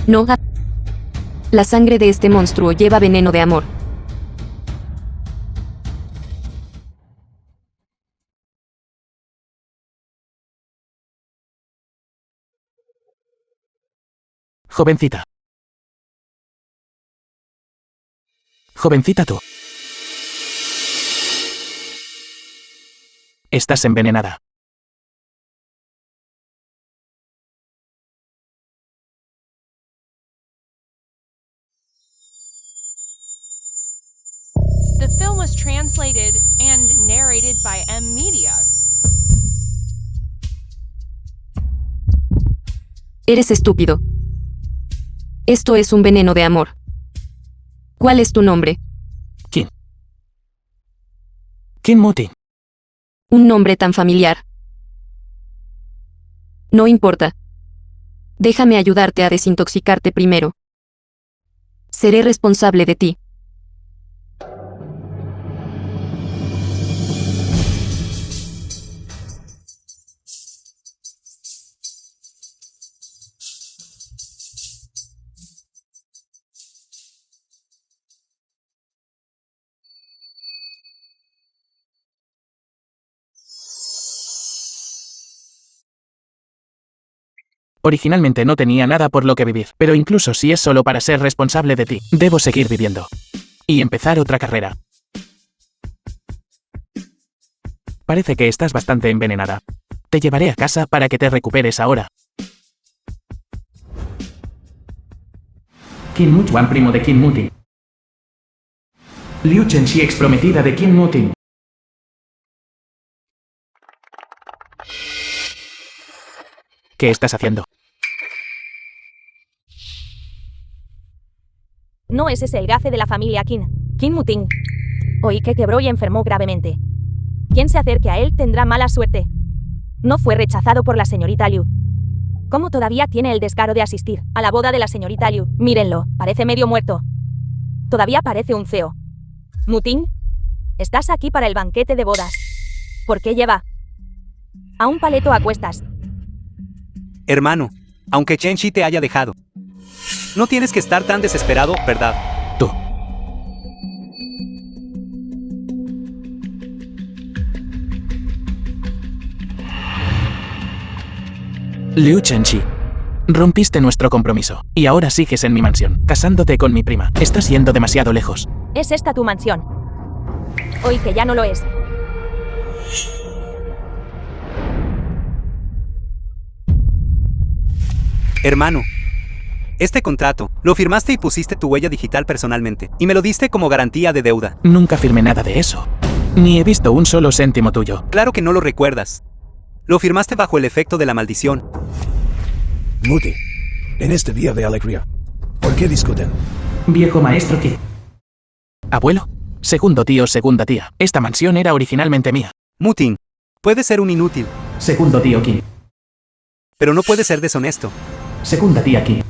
No. La sangre de este monstruo lleva veneno de amor. Jovencita. Jovencita tú. Estás envenenada. The film was translated and narrated by M Media. Eres estúpido. Esto es un veneno de amor. ¿Cuál es tu nombre? ¿Quién? ¿Quién Mutin? Un nombre tan familiar. No importa. Déjame ayudarte a desintoxicarte primero. Seré responsable de ti. Originalmente no tenía nada por lo que vivir, pero incluso si es solo para ser responsable de ti, debo seguir viviendo. Y empezar otra carrera. Parece que estás bastante envenenada. Te llevaré a casa para que te recuperes ahora. Qin Muchuan, primo de Qin Mutin. Liu Chenxi, ex prometida de Qin Mutin. ¿Qué estás haciendo? No es ese el gafe de la familia Qin, Qin Mutin. Oí que quebró y enfermó gravemente. Quien se acerque a él tendrá mala suerte. No fue rechazado por la señorita Liu. ¿Cómo todavía tiene el descaro de asistir a la boda de la señorita Liu? Mírenlo, parece medio muerto. Todavía parece un feo. Mutin, estás aquí para el banquete de bodas. ¿Por qué lleva a un paleto a cuestas? Hermano, aunque Chenxi te haya dejado, no tienes que estar tan desesperado, ¿verdad? Tú. Liu Chenxi. Rompiste nuestro compromiso, y ahora sigues en mi mansión, casándote con mi prima. Estás yendo demasiado lejos. ¿Es esta tu mansión? Oí que ya no lo es. Hermano, este contrato, lo firmaste y pusiste tu huella digital personalmente, y me lo diste como garantía de deuda. Nunca firmé nada de eso. Ni he visto un solo céntimo tuyo. Claro que no lo recuerdas. Lo firmaste bajo el efecto de la maldición. Muti, en este día de alegría, ¿por qué discuten? Viejo maestro Qin. Abuelo, segundo tío, segunda tía. Esta mansión era originalmente mía. Mutin, puedes ser un inútil, Segundo tío Qin. pero no puedes ser deshonesto. Segunda tía Qin.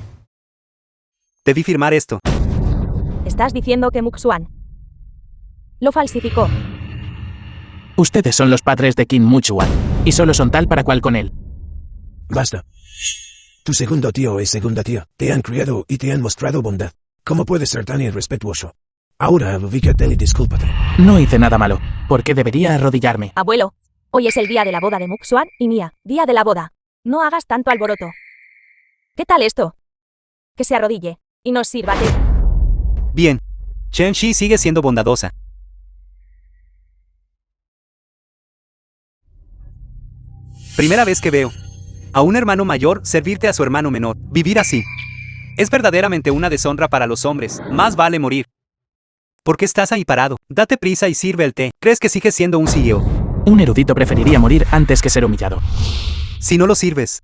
Debí firmar esto. ¿Estás diciendo que Muxuan lo falsificó? Ustedes son los padres de Qin Muchuan, y solo son tal para cual con él. Basta. Tu segundo tío y segunda tía te han criado y te han mostrado bondad. ¿Cómo puedes ser tan irrespetuoso? Ahora ubícate y discúlpate. No hice nada malo. ¿Por qué debería arrodillarme? Abuelo, hoy es el día de la boda de Muxuan y mía. Día de la boda. No hagas tanto alboroto. ¿Qué tal esto? Que se arrodille y nos sirva té. Bien. Chenxi sigue siendo bondadosa. Primera vez que veo a un hermano mayor servirte a su hermano menor. Vivir así es verdaderamente una deshonra para los hombres. Más vale morir. ¿Por qué estás ahí parado? Date prisa y sirve el té. ¿Crees que sigues siendo un CEO? Un erudito preferiría morir antes que ser humillado. Si no lo sirves,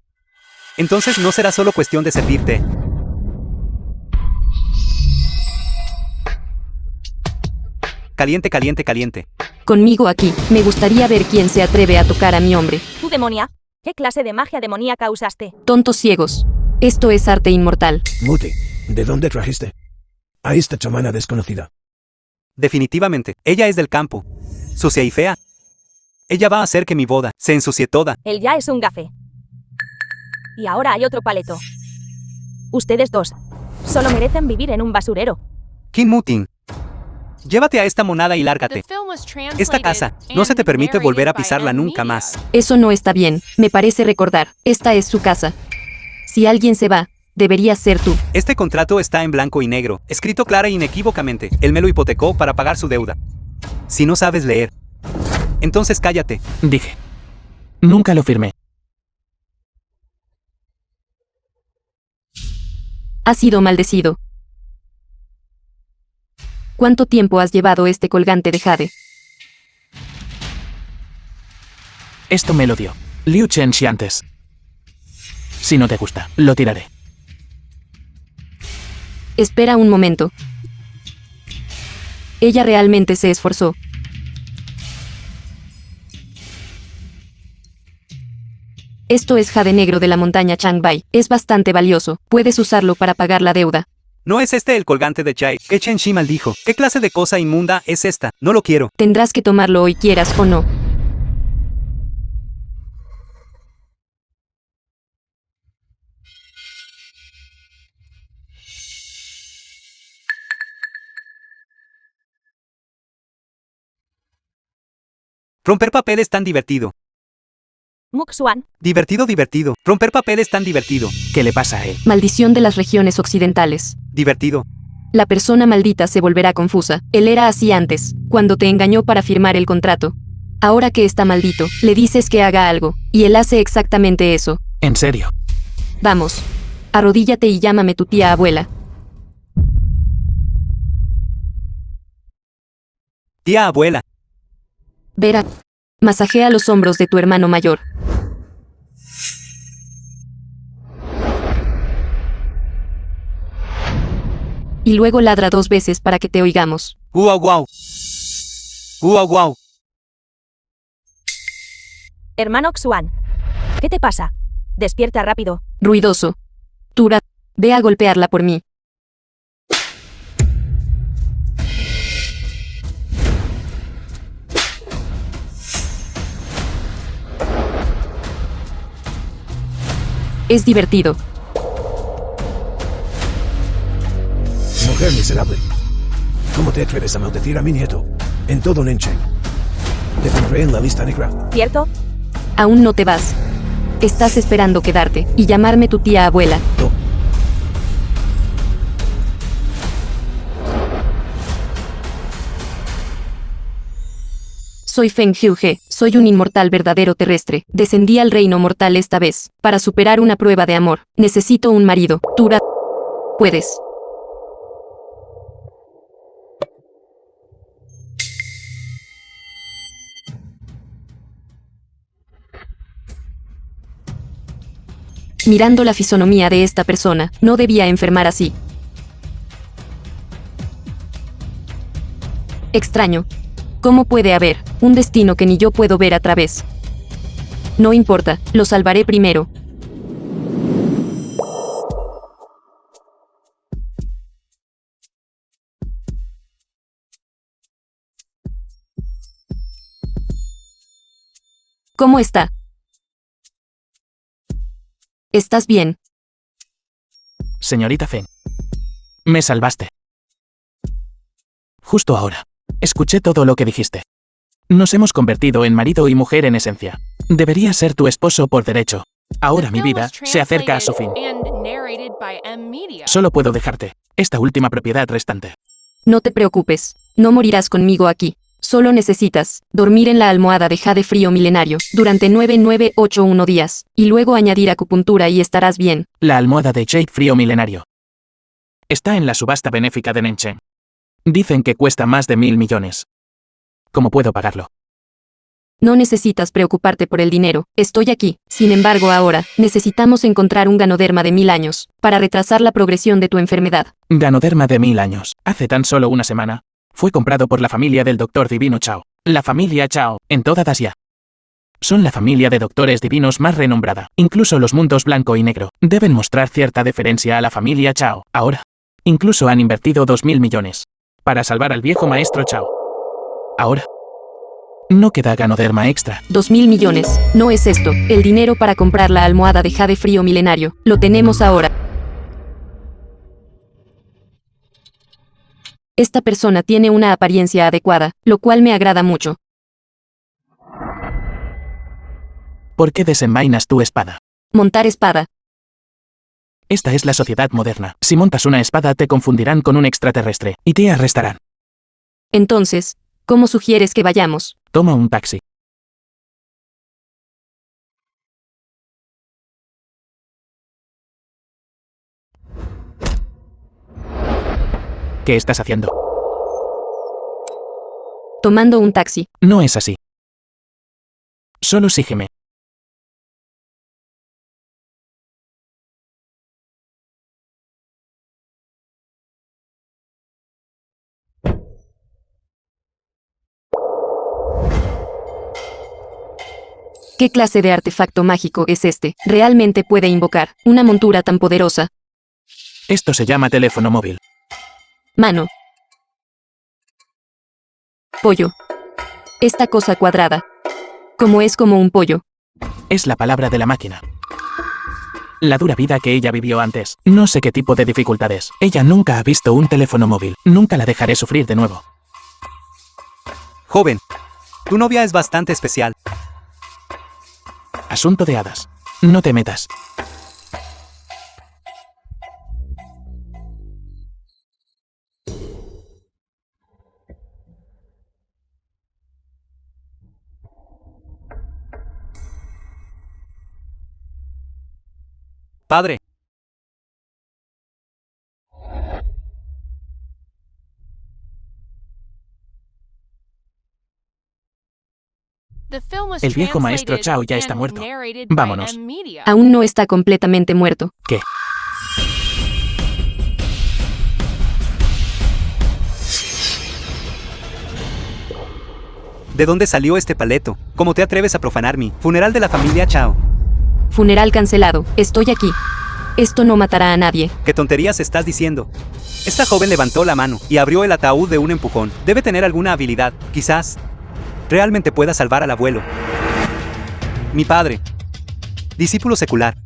entonces no será solo cuestión de servirte. Caliente, caliente, caliente. Conmigo aquí, me gustaría ver quién se atreve a tocar a mi hombre. ¿Tú demonia? ¿Qué clase de magia demoníaca usaste? Tontos ciegos. Esto es arte inmortal. Muti, ¿de dónde trajiste a esta chamana desconocida? Definitivamente, ella es del campo. Sucia y fea. Ella va a hacer que mi boda se ensucie toda. Él ya es un gafe. Y ahora hay otro paleto. Ustedes dos. Solo merecen vivir en un basurero. King Muting. Llévate a esta monada y lárgate. The film was translated Esta casa, no se te and permite volver a narrated by pisarla M nunca Media. más. Eso no está bien, me parece recordar. Esta es su casa. Si alguien se va, deberías ser tú. Este contrato está en blanco y negro, escrito clara e inequívocamente. Él me lo hipotecó para pagar su deuda. Si no sabes leer, entonces cállate. Dije. Nunca lo firmé. Has sido maldecido. ¿Cuánto tiempo has llevado este colgante de jade? Esto me lo dio Liu Chenxi antes. Si no te gusta, lo tiraré. Espera un momento. Ella realmente se esforzó. Esto es jade negro de la montaña Changbai. Es bastante valioso. Puedes usarlo para pagar la deuda. ¿No es este el colgante de Chai que Chen Shi maldijo? ¿Qué clase de cosa inmunda es esta? No lo quiero. Tendrás que tomarlo hoy quieras o no. Romper papel es tan divertido. Muxuan. Divertido, divertido. Romper papel es tan divertido. ¿Qué le pasa a él? Maldición de las regiones occidentales. Divertido. La persona maldita se volverá confusa. Él era así antes, cuando te engañó para firmar el contrato. Ahora que está maldito, le dices que haga algo, y él hace exactamente eso. En serio. Vamos. Arrodíllate y llámame tu tía abuela. Tía abuela. Vera. Masajea los hombros de tu hermano mayor. Y luego ladra 2 veces para que te oigamos. Guau guau. Guau guau. Hermano Xuan. ¿Qué te pasa? Despierta rápido. Ruidoso. Tura, ve a golpearla por mí. Es divertido. Mujer miserable. ¿Cómo te atreves a maldecir a mi nieto? En todo Nenchen. Te pondré en la lista negra. ¿Cierto? Aún no te vas. Estás esperando quedarte y llamarme tu tía abuela. No. Soy Feng Hyuge, soy un inmortal verdadero terrestre. Descendí al reino mortal esta vez. Para superar una prueba de amor, necesito un marido. Tura. Puedes. Mirando la fisonomía de esta persona, no debía enfermar así. Extraño. ¿Cómo puede haber un destino que ni yo puedo ver a través? No importa, lo salvaré primero. ¿Cómo está? ¿Estás bien? Señorita Feng. Me salvaste. Justo ahora. Escuché todo lo que dijiste. Nos hemos convertido en marido y mujer en esencia. Debería ser tu esposo por derecho. Ahora The mi film vida was se acerca a su fin. translated and narrated by M Media. Solo puedo dejarte esta última propiedad restante. No te preocupes, no morirás conmigo aquí. Solo necesitas dormir en la almohada de jade frío milenario durante 9981 días, y luego añadir acupuntura y estarás bien. La almohada de Jade Frío Milenario. Está en la subasta benéfica de Nenchen. Dicen que cuesta más de 1.000 millones. ¿Cómo puedo pagarlo? No necesitas preocuparte por el dinero, estoy aquí. Sin embargo, ahora, necesitamos encontrar un ganoderma de 1000 años, para retrasar la progresión de tu enfermedad. Ganoderma de 1000 años. Hace tan solo una semana. Fue comprado por la familia del Doctor Divino Chao. La familia Chao, en toda Asia. Son la familia de doctores divinos más renombrada. Incluso los mundos blanco y negro deben mostrar cierta deferencia a la familia Chao. Ahora, incluso han invertido 2000 millones. Para salvar al viejo maestro Chao. Ahora. No queda ganoderma extra. 2000 millones, no es esto. El dinero para comprar la almohada de jade frío milenario, lo tenemos ahora. Esta persona tiene una apariencia adecuada, lo cual me agrada mucho. ¿Por qué desenvainas tu espada? Montar espada. Esta es la sociedad moderna. Si montas una espada te confundirán con un extraterrestre y te arrestarán. Entonces, ¿cómo sugieres que vayamos? Toma un taxi. ¿Qué estás haciendo? Tomando un taxi. No es así. Solo sígueme. ¿Qué clase de artefacto mágico es este? ¿Realmente puede invocar una montura tan poderosa? Esto se llama teléfono móvil. Mano. Pollo. Esta cosa cuadrada. ¿Cómo es como un pollo? Es la palabra de la máquina. La dura vida que ella vivió antes. No sé qué tipo de dificultades. Ella nunca ha visto un teléfono móvil. Nunca la dejaré sufrir de nuevo. Joven, tu novia es bastante especial. Asunto de hadas. No te metas. Padre. The film was El viejo maestro translated Chao ya está and muerto. narrated by Vámonos. M Media. Aún no está completamente muerto. ¿Qué? ¿De dónde salió este paleto? ¿Cómo te atreves a profanar mi funeral de la familia Chao? Funeral cancelado. Estoy aquí. Esto no matará a nadie. ¿Qué tonterías estás diciendo? Esta joven levantó la mano y abrió el ataúd de un empujón. Debe tener alguna habilidad, quizás. Realmente pueda salvar al abuelo. Mi padre. Discípulo secular.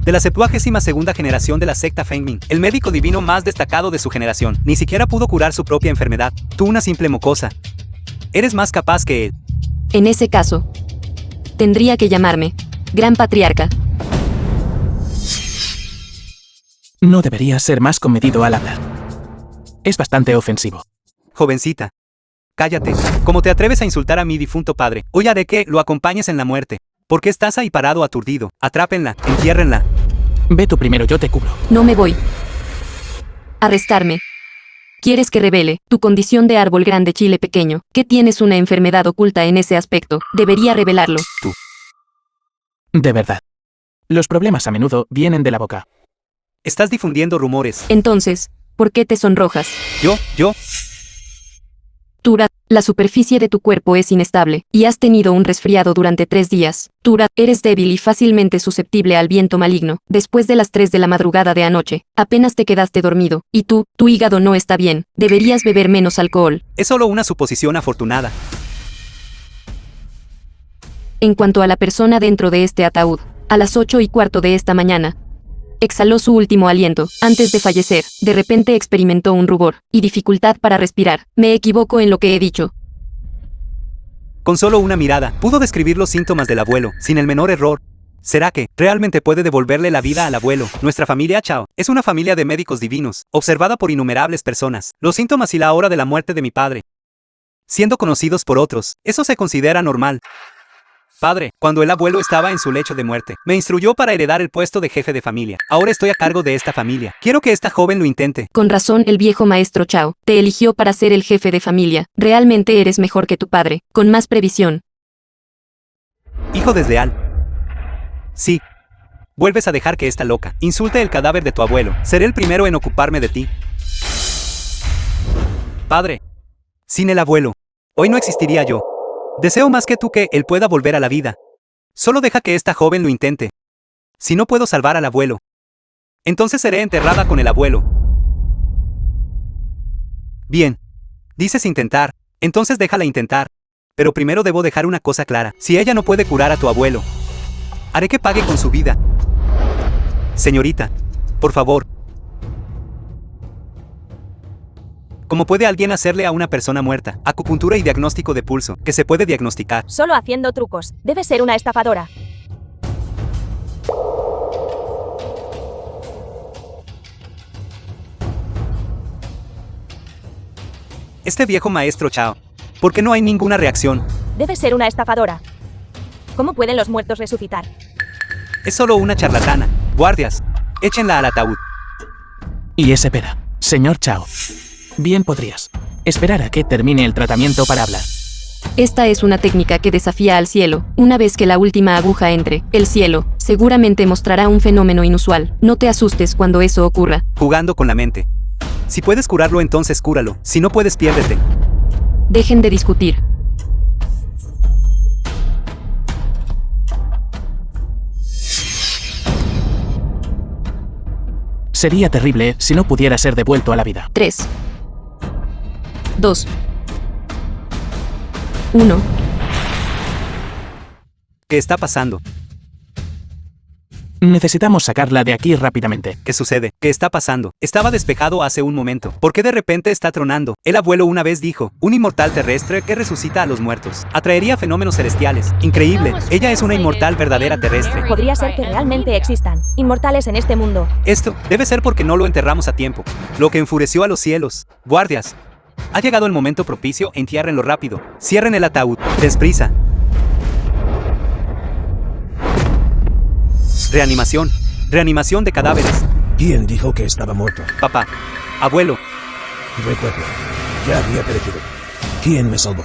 De la 72ª generación de la secta Fengming, el médico divino más destacado de su generación, ni siquiera pudo curar su propia enfermedad. Tú una simple mocosa. Eres más capaz que él. En ese caso, tendría que llamarme Gran Patriarca. No deberías ser más comedido al hablar. Es bastante ofensivo. Jovencita. Cállate. ¿Cómo te atreves a insultar a mi difunto padre? Hoy haré que lo acompañes en la muerte. ¿Por qué estás ahí parado aturdido? Atrápenla, entiérrenla. Ve tú primero, yo te cubro. No me voy. Arrestarme. ¿Quieres que revele tu condición de árbol grande chile pequeño? ¿Que tienes una enfermedad oculta en ese aspecto? Debería revelarlo. De verdad. Los problemas a menudo vienen de la boca. Estás difundiendo rumores. Entonces, ¿por qué te sonrojas? Yo. Tura, la superficie de tu cuerpo es inestable, y has tenido un resfriado durante 3 días. Tura, eres débil y fácilmente susceptible al viento maligno. Después de las 3 de la madrugada de anoche, apenas te quedaste dormido, y tu hígado no está bien. Deberías beber menos alcohol. Es solo una suposición afortunada. En cuanto a la persona dentro de este ataúd, a las 8:15 de esta mañana, exhaló su último aliento. Antes de fallecer, de repente experimentó un rubor y dificultad para respirar. Me equivoco en lo que he dicho. Con solo una mirada, pudo describir los síntomas del abuelo, sin el menor error. ¿Será que realmente puede devolverle la vida al abuelo? Nuestra familia Chao es una familia de médicos divinos, observada por innumerables personas. Los síntomas y la hora de la muerte de mi padre, siendo conocidos por otros, eso se considera normal. Padre, cuando el abuelo estaba en su lecho de muerte, me instruyó para heredar el puesto de jefe de familia. Ahora estoy a cargo de esta familia. Quiero que esta joven lo intente. Con razón, el viejo maestro Chao te eligió para ser el jefe de familia. Realmente eres mejor que tu padre, con más previsión. Hijo desleal. Sí. Vuelves a dejar que esta loca insulte el cadáver de tu abuelo. Seré el primero en ocuparme de ti. Padre. Sin el abuelo, hoy no existiría yo. Deseo más que tú que él pueda volver a la vida. Solo deja que esta joven lo intente. Si no puedo salvar al abuelo, entonces seré enterrada con el abuelo. Bien. Dices intentar, entonces déjala intentar. Pero primero debo dejar una cosa clara. Si ella no puede curar a tu abuelo, haré que pague con su vida. Señorita, por favor. ¿Cómo puede alguien hacerle a una persona muerta? Acupuntura y diagnóstico de pulso, que se puede diagnosticar. Solo haciendo trucos. Debe ser una estafadora. Este viejo maestro Chao. ¿Por qué no hay ninguna reacción? Debe ser una estafadora. ¿Cómo pueden los muertos resucitar? Es solo una charlatana. Guardias, échenla al ataúd. Y espera, señor Chao. Bien podrías esperar a que termine el tratamiento para hablar. Esta es una técnica que desafía al cielo. Una vez que la última aguja entre, el cielo seguramente mostrará un fenómeno inusual. No te asustes cuando eso ocurra. Jugando con la mente. Si puedes curarlo, entonces cúralo. Si no puedes, piérdete. Dejen de discutir. Sería terrible si no pudiera ser devuelto a la vida. 3, 2, 1. ¿Qué está pasando? Necesitamos sacarla de aquí rápidamente. ¿Qué sucede? ¿Qué está pasando? Estaba despejado hace un momento. ¿Por qué de repente está tronando? El abuelo una vez dijo, un inmortal terrestre que resucita a los muertos. Atraería fenómenos celestiales. Increíble. Ella es una inmortal verdadera terrestre. Podría ser que realmente existan inmortales en este mundo. Esto debe ser porque no lo enterramos a tiempo. Lo que enfureció a los cielos. Guardias. Ha llegado el momento propicio, entiérrenlo rápido. Cierren el ataúd. Desprisa. Reanimación. Reanimación de cadáveres. ¿Quién dijo que estaba muerto? Papá. Abuelo. Recuerdo. Ya había perecido. ¿Quién me salvó?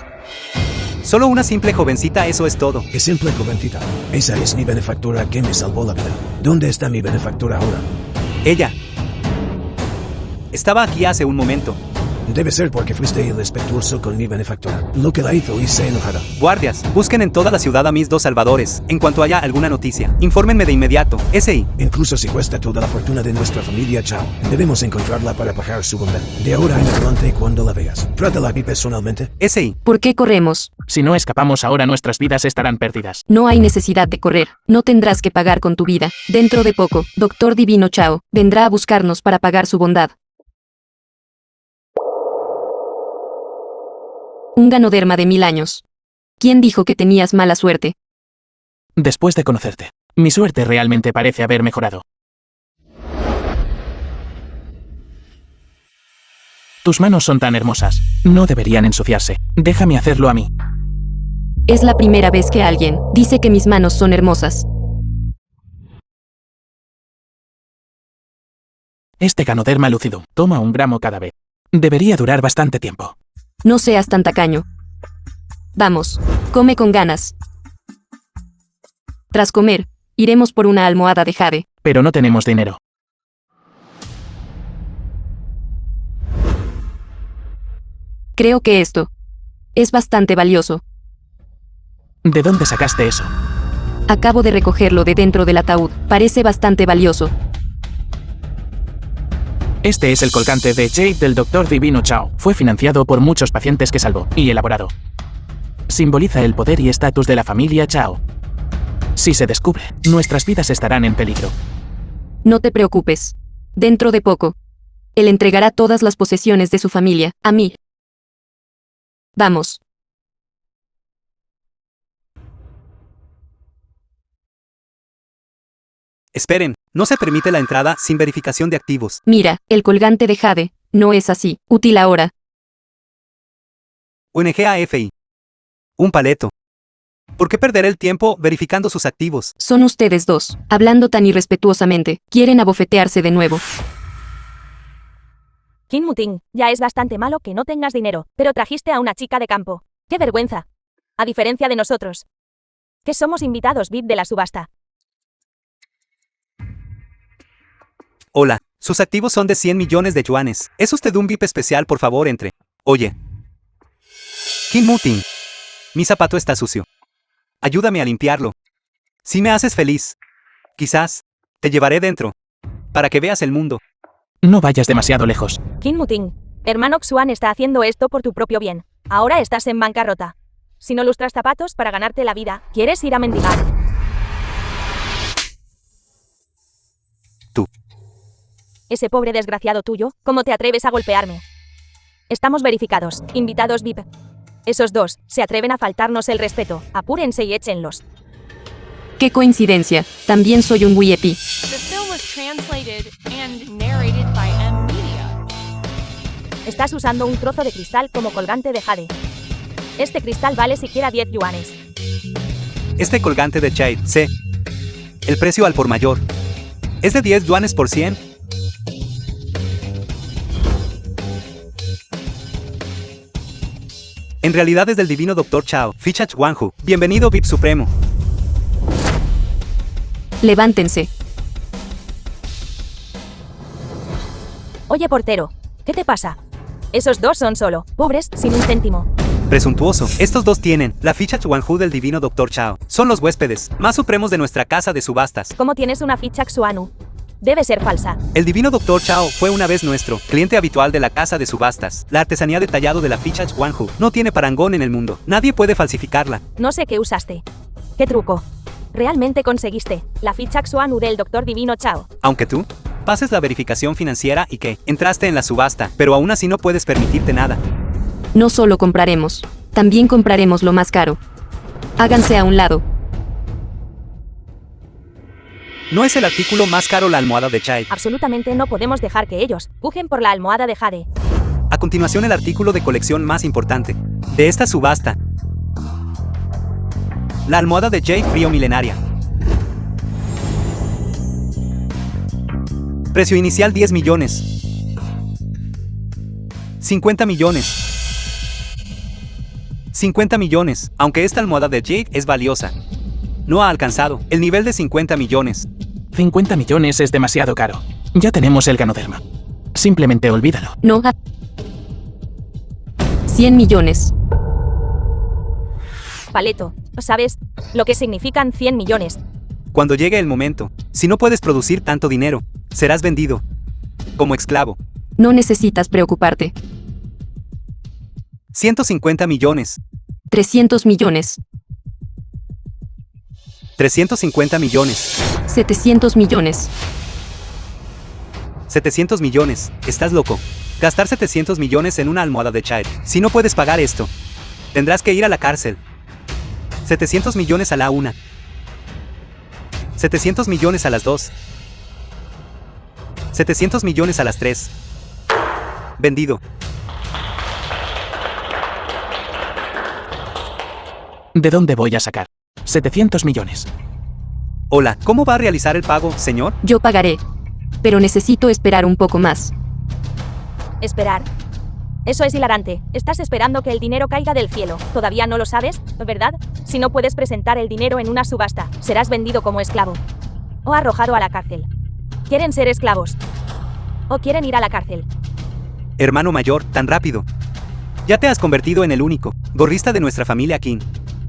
Solo una simple jovencita, eso es todo. Qué simple jovencita. Esa es mi benefactora que me salvó la vida. ¿Dónde está mi benefactora ahora? Ella. Estaba aquí hace un momento. Debe ser porque fuiste irrespetuoso con mi benefactora. Lo que la hizo y se enojada. Guardias, busquen en toda la ciudad a mis dos salvadores. En cuanto haya alguna noticia, infórmenme de inmediato. S.I. Incluso si cuesta toda la fortuna de nuestra familia Chao, debemos encontrarla para pagar su bondad. De ahora en adelante, cuando la veas, trátala a mí personalmente. S.I. ¿Por qué corremos? Si no escapamos ahora, nuestras vidas estarán perdidas. No hay necesidad de correr. No tendrás que pagar con tu vida. Dentro de poco, Doctor Divino Chao vendrá a buscarnos para pagar su bondad. Un ganoderma de 1000 años. ¿Quién dijo que tenías mala suerte? Después de conocerte, mi suerte realmente parece haber mejorado. Tus manos son tan hermosas. No deberían ensuciarse. Déjame hacerlo a mí. Es la primera vez que alguien dice que mis manos son hermosas. Este ganoderma lúcido toma 1 gramo cada vez. Debería durar bastante tiempo. No seas tan tacaño. Vamos, come con ganas. Tras comer, iremos por una almohada de jade. Pero no tenemos dinero. Creo que esto es bastante valioso. ¿De dónde sacaste eso? Acabo de recogerlo de dentro del ataúd. Parece bastante valioso. Este es el colgante de Jade del Doctor Divino Chao. Fue financiado por muchos pacientes que salvó y elaborado. Simboliza el poder y estatus de la familia Chao. Si se descubre, nuestras vidas estarán en peligro. No te preocupes. Dentro de poco, él entregará todas las posesiones de su familia a mí. Vamos. Esperen, no se permite la entrada sin verificación de activos. Mira, el colgante de jade no es así. Útil ahora. UNGAFI. Un paleto. ¿Por qué perder el tiempo verificando sus activos? Son ustedes dos, hablando tan irrespetuosamente. Quieren abofetearse de nuevo. Kim Muting, ya es bastante malo que no tengas dinero, pero trajiste a una chica de campo. ¡Qué vergüenza! A diferencia de nosotros, que somos invitados VIP de la subasta. Hola, sus activos son de 100 millones de yuanes. ¿Es usted un VIP especial? Por favor, entre. Oye. Kim Muting. Mi zapato está sucio. Ayúdame a limpiarlo. Si me haces feliz, quizás te llevaré dentro, para que veas el mundo. No vayas demasiado lejos. Kim Muting, hermano Xuan está haciendo esto por tu propio bien. Ahora estás en bancarrota. Si no lustras zapatos para ganarte la vida, ¿quieres ir a mendigar? Tú. Ese pobre desgraciado tuyo, ¿cómo te atreves a golpearme? Estamos verificados. Invitados VIP. Esos dos se atreven a faltarnos el respeto. Apúrense y échenlos. ¡Qué coincidencia! También soy un VIP. The film was translated and narrated by M Media. Estás usando un trozo de cristal como colgante de jade. Este cristal vale siquiera 10 yuanes. Este colgante de Jade, sé. El precio al por mayor. ¿Es de 10 yuanes por 100? En realidad es del divino Dr. Chao, Fichach Wanhu. Bienvenido VIP Supremo. Levántense. Oye, portero, ¿qué te pasa? Esos dos son solo pobres, sin un céntimo. Presuntuoso. Estos dos tienen la ficha Chuanju del divino Dr. Chao. Son los huéspedes más supremos de nuestra casa de subastas. ¿Cómo tienes una ficha Xuanu? Debe ser falsa. El divino Dr. Chao fue una vez nuestro cliente habitual de la casa de subastas. La artesanía de tallado de la ficha Chuanju no tiene parangón en el mundo. Nadie puede falsificarla. No sé qué usaste. ¿Qué truco? Realmente conseguiste la ficha Xuanu del Doctor Divino Chao. Aunque tú pases la verificación financiera y que entraste en la subasta, pero aún así no puedes permitirte nada. No solo compraremos, también compraremos lo más caro. Háganse a un lado. ¿No es el artículo más caro la almohada de Jade? Absolutamente no podemos dejar que ellos pujen por la almohada de jade. A continuación el artículo de colección más importante de esta subasta. La almohada de Jade Frío Milenaria. Precio inicial 10 millones. 50 millones. 50 millones, aunque esta almohada de Jade es valiosa. No ha alcanzado el nivel de 50 millones. 50 millones es demasiado caro. Ya tenemos el ganoderma. Simplemente olvídalo. No. 100 millones. Paleto, ¿sabes lo que significan 100 millones? Cuando llegue el momento, si no puedes producir tanto dinero, serás vendido como esclavo. No necesitas preocuparte. 150 millones. 300 millones. 350 millones. 700 millones. 700 millones. ¿Estás loco? Gastar 700 millones en una almohada de Jade. Si no puedes pagar esto, tendrás que ir a la cárcel. 700 millones a la una. 700 millones a las 2. 700 millones a las 3. Vendido. ¿De dónde voy a sacar 700 millones? Hola, ¿cómo va a realizar el pago, señor? Yo pagaré. Pero necesito esperar un poco más. Esperar. Eso es hilarante. Estás esperando que el dinero caiga del cielo. Todavía no lo sabes, ¿verdad? Si no puedes presentar el dinero en una subasta, serás vendido como esclavo. O arrojado a la cárcel. ¿Quieren ser esclavos? ¿O quieren ir a la cárcel? Hermano mayor, tan rápido. Ya te has convertido en el único gorrista de nuestra familia Qin.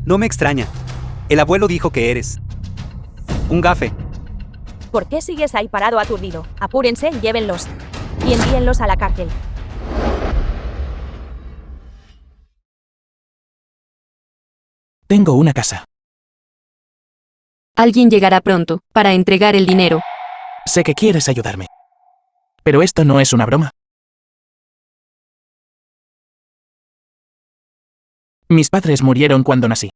No me extraña. El abuelo dijo que eres un gafe. ¿Por qué sigues ahí parado aturdido? Apúrense, llévenlos. Y envíenlos a la cárcel. Tengo una casa. Alguien llegará pronto, para entregar el dinero. Sé que quieres ayudarme. Pero esto no es una broma. Mis padres murieron cuando nací.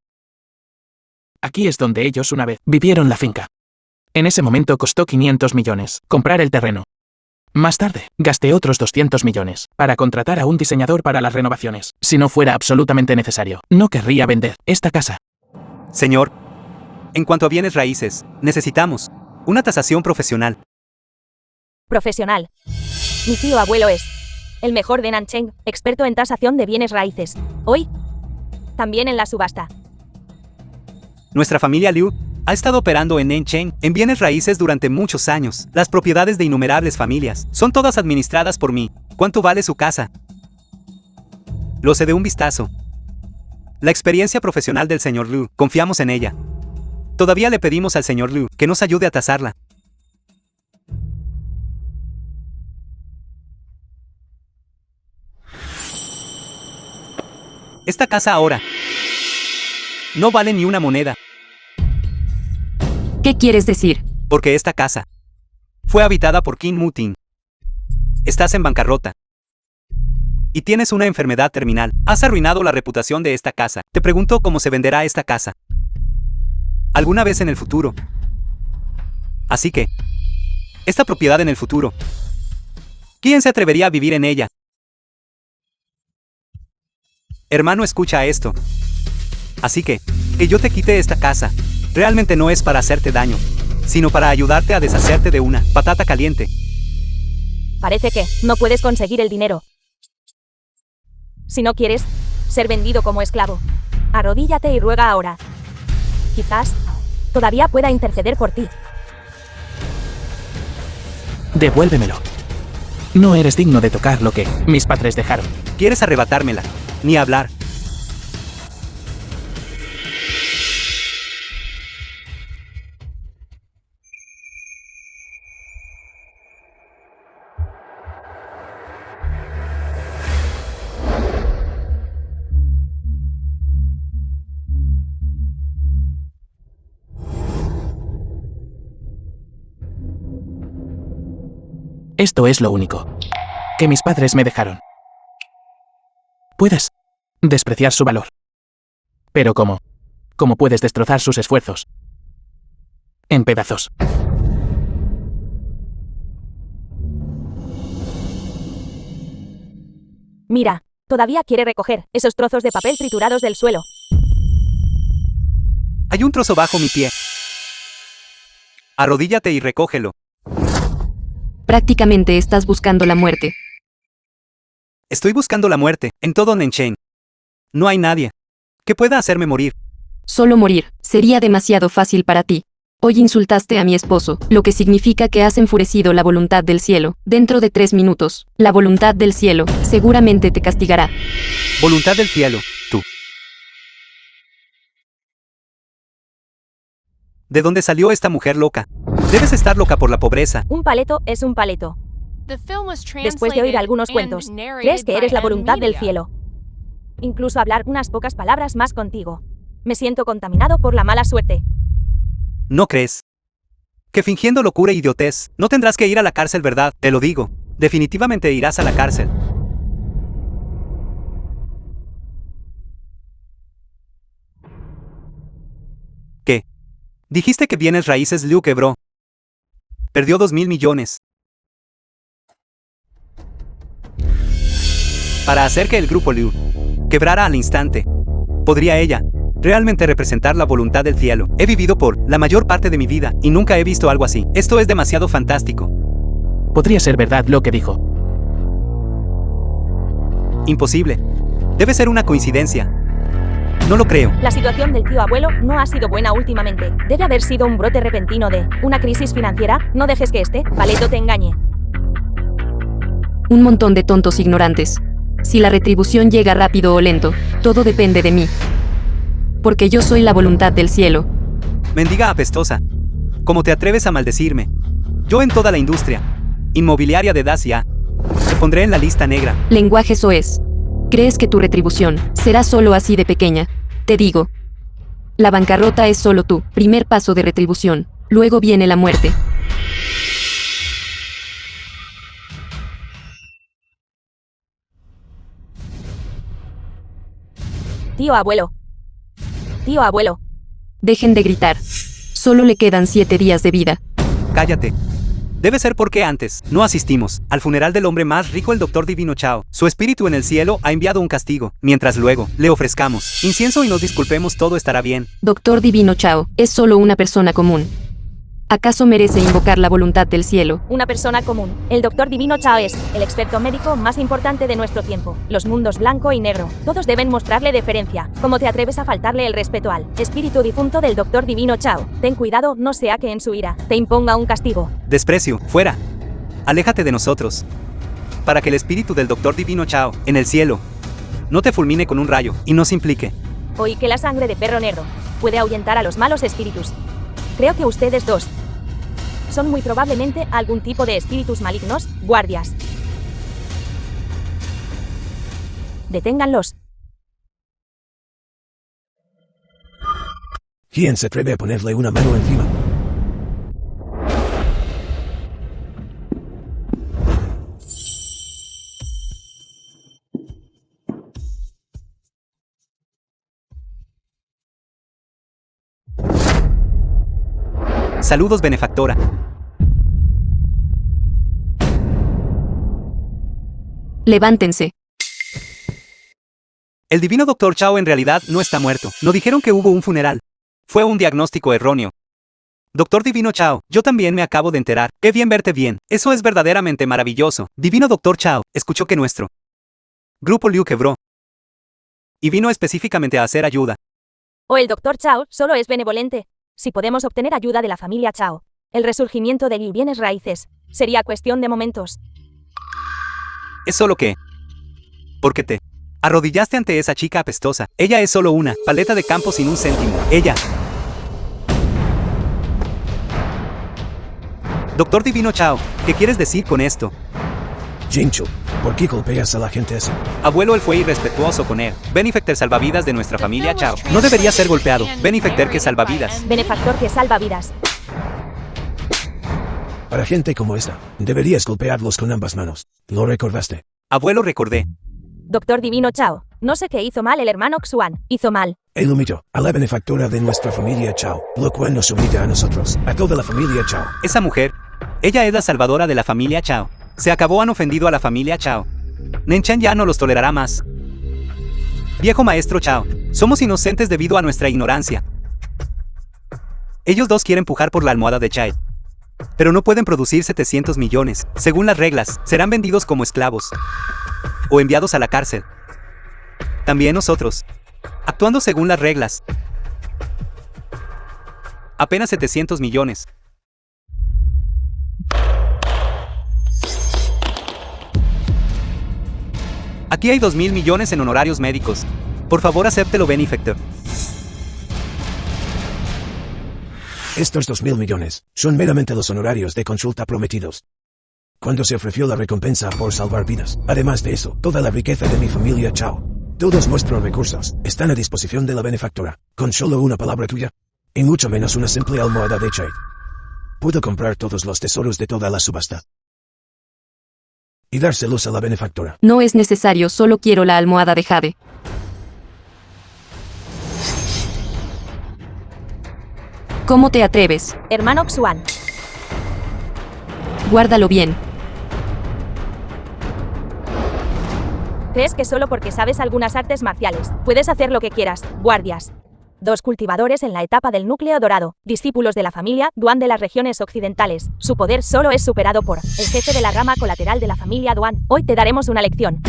Aquí es donde ellos una vez vivieron la finca. En ese momento costó 500 millones comprar el terreno. Más tarde, gasté otros 200 millones para contratar a un diseñador para las renovaciones. Si no fuera absolutamente necesario, no querría vender esta casa. Señor, en cuanto a bienes raíces, necesitamos una tasación profesional. Profesional. Mi tío abuelo es el mejor de Nancheng, experto en tasación de bienes raíces. Hoy, también en la subasta. Nuestra familia Liu ha estado operando en Nancheng en bienes raíces durante muchos años. Las propiedades de innumerables familias son todas administradas por mí. ¿Cuánto vale su casa? Lo sé de un vistazo. La experiencia profesional del señor Liu, confiamos en ella. Todavía le pedimos al señor Liu que nos ayude a tasarla. Esta casa ahora no vale ni una moneda, ¿Qué quieres decir? porque esta casa fue habitada por Qin Muting. Estás en bancarrota. y tienes una enfermedad terminal. Has arruinado la reputación de esta casa. Te pregunto cómo se venderá esta casa alguna vez en el futuro. Así que, esta propiedad en el futuro, ¿quién se atrevería a vivir en ella? Hermano, escucha esto. Así que yo te quite esta casa, realmente no es para hacerte daño, sino para ayudarte a deshacerte de una patata caliente. Parece que no puedes conseguir el dinero. Si no quieres ser vendido como esclavo, arrodíllate y ruega ahora. Quizás todavía pueda interceder por ti. Devuélvemelo. No eres digno de tocar lo que mis padres dejaron. ¿Quieres arrebatármela? Ni hablar. Esto es lo único que mis padres me dejaron. Puedes despreciar su valor. Pero ¿cómo? ¿Cómo puedes destrozar sus esfuerzos? En pedazos. Mira, todavía quiere recoger esos trozos de papel triturados del suelo. Hay un trozo bajo mi pie. Arrodíllate y recógelo. Prácticamente estás buscando la muerte. Estoy buscando la muerte en todo Nenchen. No hay nadie que pueda hacerme morir. Solo morir sería demasiado fácil para ti. Hoy insultaste a mi esposo, lo que significa que has enfurecido la voluntad del cielo. Dentro de 3 minutos, la voluntad del cielo seguramente te castigará. Voluntad del cielo, tú. ¿De dónde salió esta mujer loca? Debes estar loca por la pobreza. Un paleto es un paleto. The film was Después de oír translated algunos and cuentos, narrated crees que eres by la voluntad del Media. cielo. Incluso hablar unas pocas palabras más contigo. Me siento contaminado por la mala suerte. ¿No crees? Que fingiendo locura e idiotez, no tendrás que ir a la cárcel, ¿verdad? Te lo digo. Definitivamente irás a la cárcel. ¿Qué? Dijiste que bienes raíces Liu quebró. Perdió 2.000 millones. Para hacer que el grupo Liu quebrara al instante, ¿podría ella realmente representar la voluntad del cielo? He vivido por la mayor parte de mi vida y nunca he visto algo así. Esto es demasiado fantástico. Podría ser verdad lo que dijo. Imposible. Debe ser una coincidencia. No lo creo. La situación del tío abuelo no ha sido buena últimamente. Debe haber sido un brote repentino de una crisis financiera. No dejes que este paleto te engañe. Un montón de tontos ignorantes. Si la retribución llega rápido o lento, todo depende de mí. Porque yo soy la voluntad del cielo. Mendiga apestosa. ¿Cómo te atreves a maldecirme? Yo en toda la industria inmobiliaria de Dacia te pondré en la lista negra. Lenguaje soez. ¿Crees que tu retribución será solo así de pequeña? Te digo. La bancarrota es solo tu primer paso de retribución. Luego viene la muerte. Tío abuelo. Tío abuelo. Dejen de gritar. Solo le quedan 7 días de vida. Cállate. Debe ser porque antes no asistimos al funeral del hombre más rico, el Doctor Divino Chao. Su espíritu en el cielo ha enviado un castigo, mientras luego le ofrezcamos incienso y nos disculpemos, todo estará bien. Doctor Divino Chao, es solo una persona común. ¿Acaso merece invocar la voluntad del cielo? Una persona común. El doctor Divino Chao es el experto médico más importante de nuestro tiempo. Los mundos blanco y negro. Todos deben mostrarle deferencia. ¿Cómo te atreves a faltarle el respeto al espíritu difunto del doctor Divino Chao? Ten cuidado, no sea que en su ira te imponga un castigo. Desprecio, fuera. Aléjate de nosotros. Para que el espíritu del Doctor Divino Chao, en el cielo, no te fulmine con un rayo y nos implique. Oí que la sangre de perro negro puede ahuyentar a los malos espíritus. Creo que ustedes dos son muy probablemente algún tipo de espíritus malignos, guardias. Deténganlos. ¿Quién se atreve a ponerle una mano encima? Saludos, benefactora. Levántense. El divino Dr. Chao en realidad no está muerto. No dijeron que hubo un funeral. Fue un diagnóstico erróneo. Doctor Divino Chao, yo también me acabo de enterar. Qué bien verte bien. Eso es verdaderamente maravilloso. Divino Dr. Chao, escuchó que nuestro grupo Liu quebró. Y vino específicamente a hacer ayuda. O el Dr. Chao solo es benevolente. Si podemos obtener ayuda de la familia Chao, el resurgimiento de Liu bienes raíces sería cuestión de momentos. Es solo que... ¿Por qué te arrodillaste ante esa chica apestosa? Ella es solo una paleta de campo sin un céntimo. Ella... Doctor Divino Chao, ¿qué quieres decir con esto? Jinchu, ¿por qué golpeas a la gente así? Abuelo, él fue irrespetuoso con él. Benefactor salvavidas de nuestra familia Chao. No debería ser golpeado. Benefactor que salva vidas. Benefactor que salva vidas. Para gente como esta, deberías golpearlos con ambas manos. ¿Lo recordaste? Abuelo, recordé. Doctor Divino Chao, no sé qué hizo mal el hermano Xuan. Hizo mal. Él humilló a la benefactora de nuestra familia Chao, lo cual nos humilla a nosotros, a toda la familia Chao. Esa mujer, ella es la salvadora de la familia Chao. Se acabó, han ofendido a la familia Chao. Nenchan ya no los tolerará más. Viejo maestro Chao, somos inocentes debido a nuestra ignorancia. Ellos dos quieren pujar por la almohada de Chai. Pero no pueden producir 700 millones. Según las reglas, serán vendidos como esclavos. O enviados a la cárcel. También nosotros, actuando según las reglas. Apenas 700 millones. Aquí hay 2.000 millones en honorarios médicos. Por favor, acéptelo, Benefactor. Estos 2.000 millones son meramente los honorarios de consulta prometidos cuando se ofreció la recompensa por salvar vidas. Además de eso, toda la riqueza de mi familia Chao, todos nuestros recursos, están a disposición de la benefactora, con solo una palabra tuya, y mucho menos una simple almohada de Chai. Puedo comprar todos los tesoros de toda la subasta y dárselos a la benefactora. No es necesario, solo quiero la almohada de jade. ¿Cómo te atreves? Hermano Xuan. Guárdalo bien. ¿Crees que solo porque sabes algunas artes marciales, puedes hacer lo que quieras? Guardias. 2 cultivadores en la etapa del núcleo dorado, discípulos de la familia Duan de las regiones occidentales. Su poder solo es superado por el jefe de la rama colateral de la familia Duan. Hoy te daremos una lección.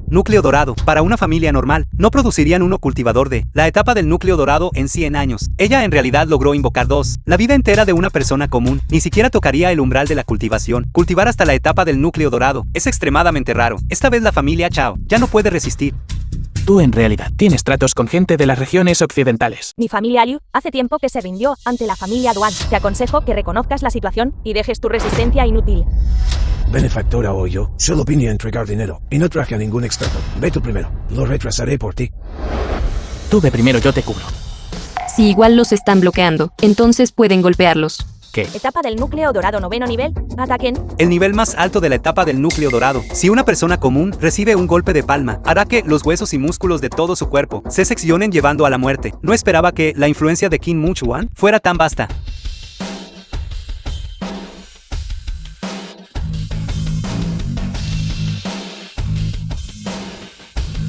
Núcleo dorado. Para una familia normal, no producirían uno cultivador de la etapa del núcleo dorado en 100 años. Ella en realidad logró invocar 2. La vida entera de una persona común. Ni siquiera tocaría el umbral de la cultivación. Cultivar hasta la etapa del núcleo dorado es extremadamente raro. Esta vez la familia Chao ya no puede resistir. Tú en realidad tienes tratos con gente de las regiones occidentales. Mi familia Liu hace tiempo que se rindió ante la familia Duan. Te aconsejo que reconozcas la situación y dejes tu resistencia inútil. Benefactora o yo, solo vine a entregar dinero, y no traje a ningún experto. Ve tú primero, lo retrasaré por ti. Tú ve primero, yo te cubro. Si igual los están bloqueando, entonces pueden golpearlos. ¿Qué? Etapa del núcleo dorado 9º nivel. Ataquen. El nivel más alto de la etapa del núcleo dorado. Si una persona común recibe un golpe de palma, hará que los huesos y músculos de todo su cuerpo se seccionen llevando a la muerte. No esperaba que la influencia de Qin Mu Chuan fuera tan vasta.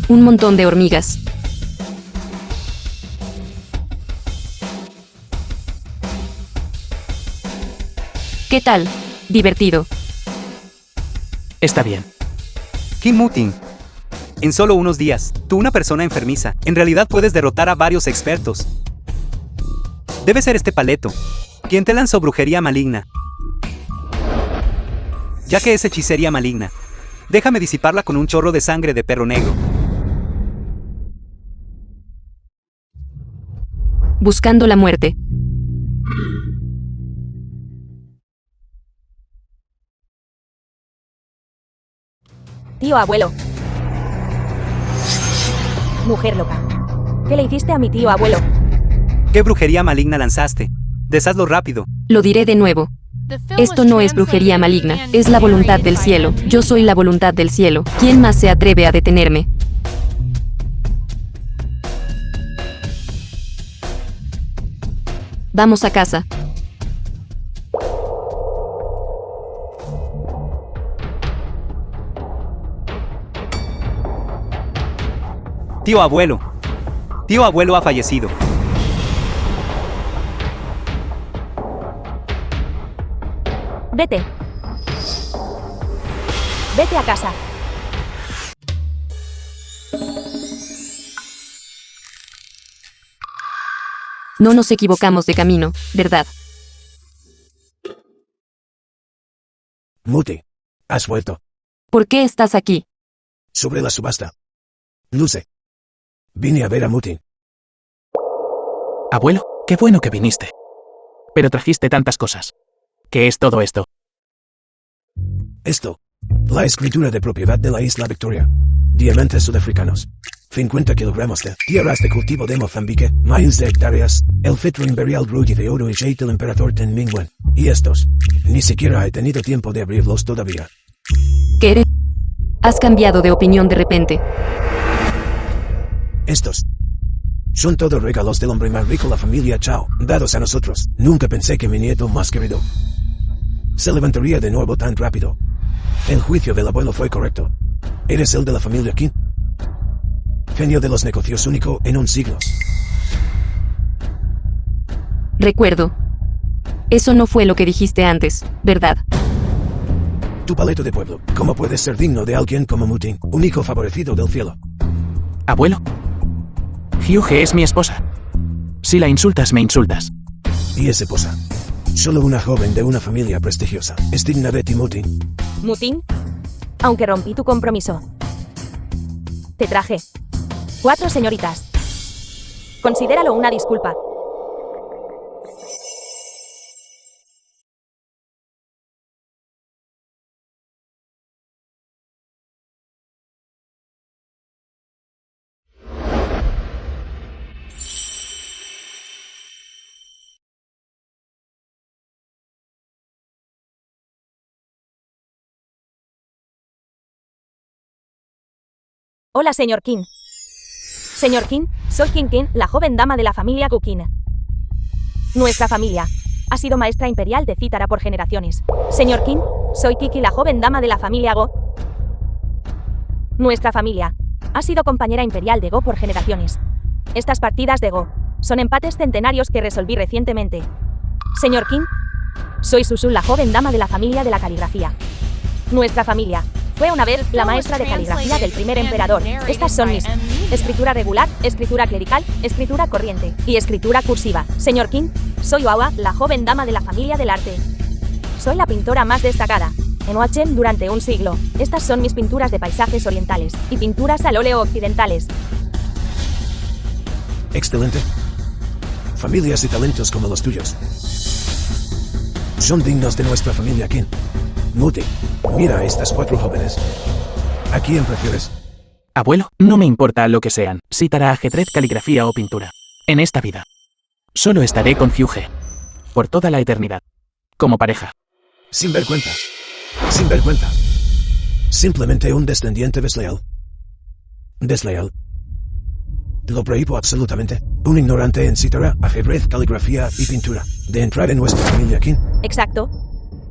Un montón de hormigas. ¿Qué tal? Divertido. Está bien. Qin Mu Ting. En solo unos días, tú, una persona enfermiza, en realidad puedes derrotar a varios expertos. Debe ser este paleto, quien te lanzó brujería maligna. Ya que es hechicería maligna, déjame disiparla con un chorro de sangre de perro negro. Buscando la muerte. Tío abuelo. Mujer loca. ¿Qué le hiciste a mi tío abuelo? ¿Qué brujería maligna lanzaste? Deshazlo rápido. Lo diré de nuevo. Esto no es brujería maligna, es la voluntad del cielo. Yo soy la voluntad del cielo. ¿Quién más se atreve a detenerme? Vamos a casa. Tío abuelo. Tío abuelo ha fallecido. Vete. Vete a casa. No nos equivocamos de camino, ¿verdad? Muti. Has vuelto. ¿Por qué estás aquí? Sobre la subasta. Luce. Vine a ver a Mutin. Abuelo, qué bueno que viniste. Pero trajiste tantas cosas. ¿Qué es todo esto? Esto. La escritura de propiedad de la isla Victoria. Diamantes sudafricanos. 50 kilogramos de tierras de cultivo de Mozambique, miles de hectáreas, el fetro imperial Rudy de oro y jade del emperador Ten Mingwen. Y estos. Ni siquiera he tenido tiempo de abrirlos todavía. ¿Qué eres? Has cambiado de opinión de repente. Estos. Son todos regalos del hombre más rico, la familia Chao, dados a nosotros. Nunca pensé que mi nieto más querido se levantaría de nuevo tan rápido. El juicio del abuelo fue correcto. Eres el de la familia Qin. Genio de los negocios, único en un siglo. Recuerdo. Eso no fue lo que dijiste antes, ¿verdad? Tu paleto de pueblo. ¿Cómo puedes ser digno de alguien como Mutin, único favorecido del cielo? Abuelo. Hyuge es mi esposa. Si la insultas, me insultas. Y es esposa. Solo una joven de una familia prestigiosa. Es digna de ti, Mutin. Mutin. Aunque rompí tu compromiso. Te traje 4 señoritas. Considéralo una disculpa. Hola, señor Qin. Señor Qin, soy Qin Qin, la joven dama de la familia Gu Qin. Nuestra familia ha sido maestra imperial de cítara por generaciones. Señor Qin, soy Kiki, la joven dama de la familia Go. Nuestra familia ha sido compañera imperial de Go por generaciones. Estas partidas de Go son empates centenarios que resolví recientemente. Señor Qin, soy Susu, la joven dama de la familia de la caligrafía. Nuestra familia fue una vez la maestra de caligrafía del primer emperador. Estas son mis: escritura regular, escritura clerical, escritura corriente y escritura cursiva. Señor Qin, soy Wawa, la joven dama de la familia del arte. Soy la pintora más destacada en Huachen durante un siglo. Estas son mis pinturas de paisajes orientales y pinturas al óleo occidentales. Excelente. Familias y talentos como los tuyos son dignos de nuestra familia Qin. Muti, mira a estas 4 jóvenes. ¿A quién prefieres? Abuelo, no me importa lo que sean, cítara, ajedrez, caligrafía o pintura. En esta vida. Solo estaré con Hyuge. Por toda la eternidad. Como pareja. Sin vergüenza. Sin vergüenza. Simplemente un descendiente desleal. Desleal. Lo prohíbo absolutamente. Un ignorante en cítara, ajedrez, caligrafía y pintura. De entrar en nuestra familia Qin. Exacto.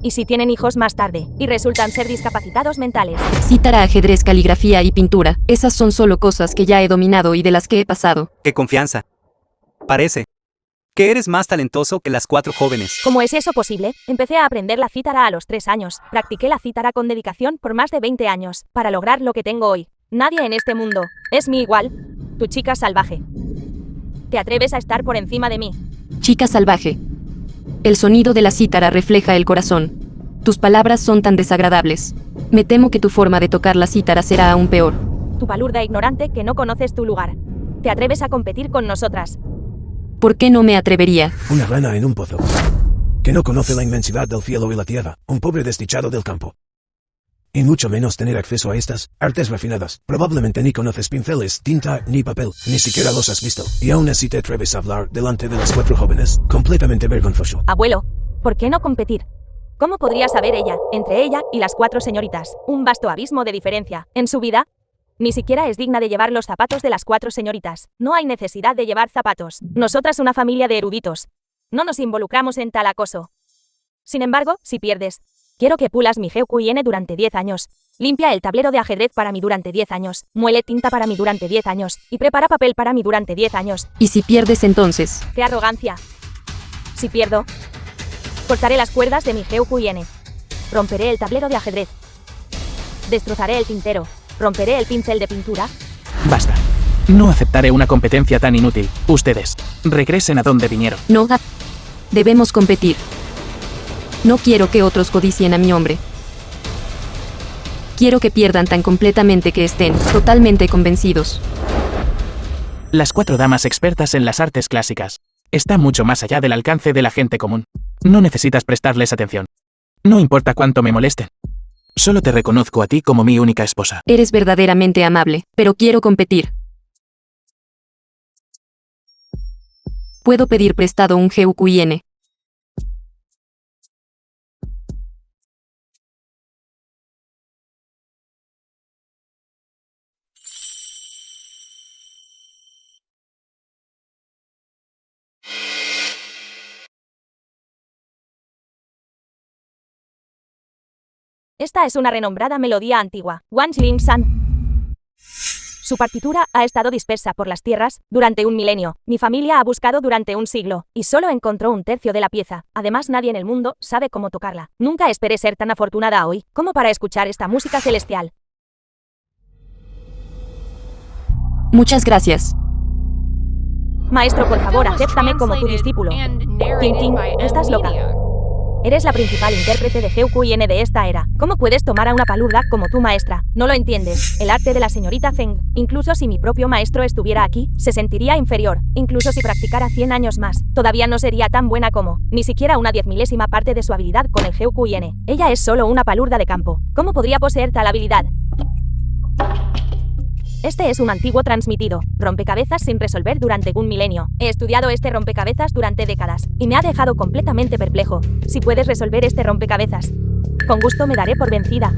¿Y si tienen hijos más tarde y resultan ser discapacitados mentales? Cítara, ajedrez, caligrafía y pintura. Esas son solo cosas que ya he dominado y de las que he pasado. ¡Qué confianza! Parece que eres más talentoso que las 4 jóvenes. ¿Cómo es eso posible? Empecé a aprender la cítara a los 3 años. Practiqué la cítara con dedicación por más de 20 años para lograr lo que tengo hoy. Nadie en este mundo es mi igual. Tu chica salvaje. ¿Te atreves a estar por encima de mí? Chica salvaje. El sonido de la cítara refleja el corazón. Tus palabras son tan desagradables. Me temo que tu forma de tocar la cítara será aún peor. Tu palurda ignorante que no conoces tu lugar. ¿Te atreves a competir con nosotras? ¿Por qué no me atrevería? Una rana en un pozo. Que no conoce la inmensidad del cielo y la tierra. Un pobre desdichado del campo. Y mucho menos tener acceso a estas artes refinadas. Probablemente ni conoces pinceles, tinta, ni papel. Ni siquiera los has visto. Y aún así te atreves a hablar delante de las 4 jóvenes. Completamente vergonzoso. Abuelo, ¿por qué no competir? ¿Cómo podría saber ella, entre ella y las 4 señoritas, un vasto abismo de diferencia en su vida? Ni siquiera es digna de llevar los zapatos de las 4 señoritas. No hay necesidad de llevar zapatos. Nosotras, una familia de eruditos, no nos involucramos en tal acoso. Sin embargo, si pierdes, Quiero que pulas mi GQN durante 10 años. Limpia el tablero de ajedrez para mí durante 10 años. Muele tinta para mí durante 10 años. Y prepara papel para mí durante 10 años. ¿Y si pierdes entonces? ¡Qué arrogancia! Si pierdo, cortaré las cuerdas de mi GQN. Romperé el tablero de ajedrez. Destrozaré el tintero. Romperé el pincel de pintura. Basta. No aceptaré una competencia tan inútil. Ustedes, regresen a donde vinieron. No. Debemos competir. No quiero que otros codicien a mi hombre. Quiero que pierdan tan completamente que estén totalmente convencidos. Las 4 damas expertas en las artes clásicas. Está mucho más allá del alcance de la gente común. No necesitas prestarles atención. No importa cuánto me molesten. Solo te reconozco a ti como mi única esposa. Eres verdaderamente amable, pero quiero competir. Puedo pedir prestado un GQN. Esta es una renombrada melodía antigua, Wan Lin San. Su partitura ha estado dispersa por las tierras durante un milenio. Mi familia ha buscado durante un siglo y solo encontró un tercio de la pieza. Además, nadie en el mundo sabe cómo tocarla. Nunca esperé ser tan afortunada hoy como para escuchar esta música celestial. Muchas gracias. Maestro, por favor, Film was acéptame como tu translated discípulo. and Ting narrated Ting, by M estás loca. Media. Eres la principal intérprete de GQN de esta era. ¿Cómo puedes tomar a una palurda como tu maestra? No lo entiendes. El arte de la señorita Feng. Incluso si mi propio maestro estuviera aquí, se sentiría inferior. Incluso si practicara 100 años más, todavía no sería tan buena como, ni siquiera una 10.000ª parte de su habilidad con el GQN. Ella es solo una palurda de campo. ¿Cómo podría poseer tal habilidad? Este es un antiguo transmitido, rompecabezas sin resolver durante un milenio. He estudiado este rompecabezas durante décadas, y me ha dejado completamente perplejo. Si puedes resolver este rompecabezas, con gusto me daré por vencida.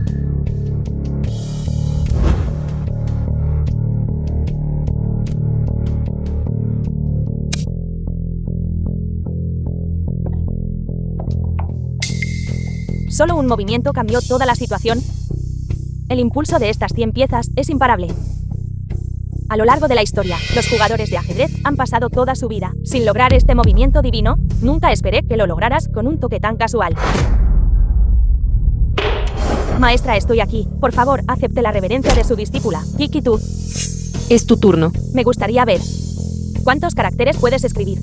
Solo un movimiento cambió toda la situación. El impulso de estas 100 piezas es imparable. A lo largo de la historia, los jugadores de ajedrez han pasado toda su vida sin lograr este movimiento divino. Nunca esperé que lo lograras con un toque tan casual. Maestra, estoy aquí. Por favor, acepte la reverencia de su discípula. Kiki, tú. Es tu turno. Me gustaría ver. ¿Cuántos caracteres puedes escribir?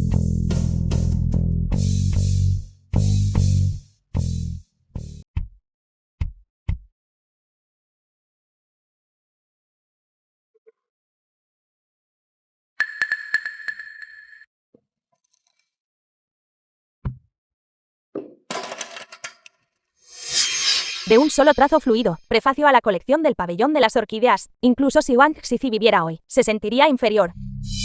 De un solo trazo fluido, prefacio a la colección del pabellón de las orquídeas. Incluso si Wang Xizi viviera hoy, se sentiría inferior.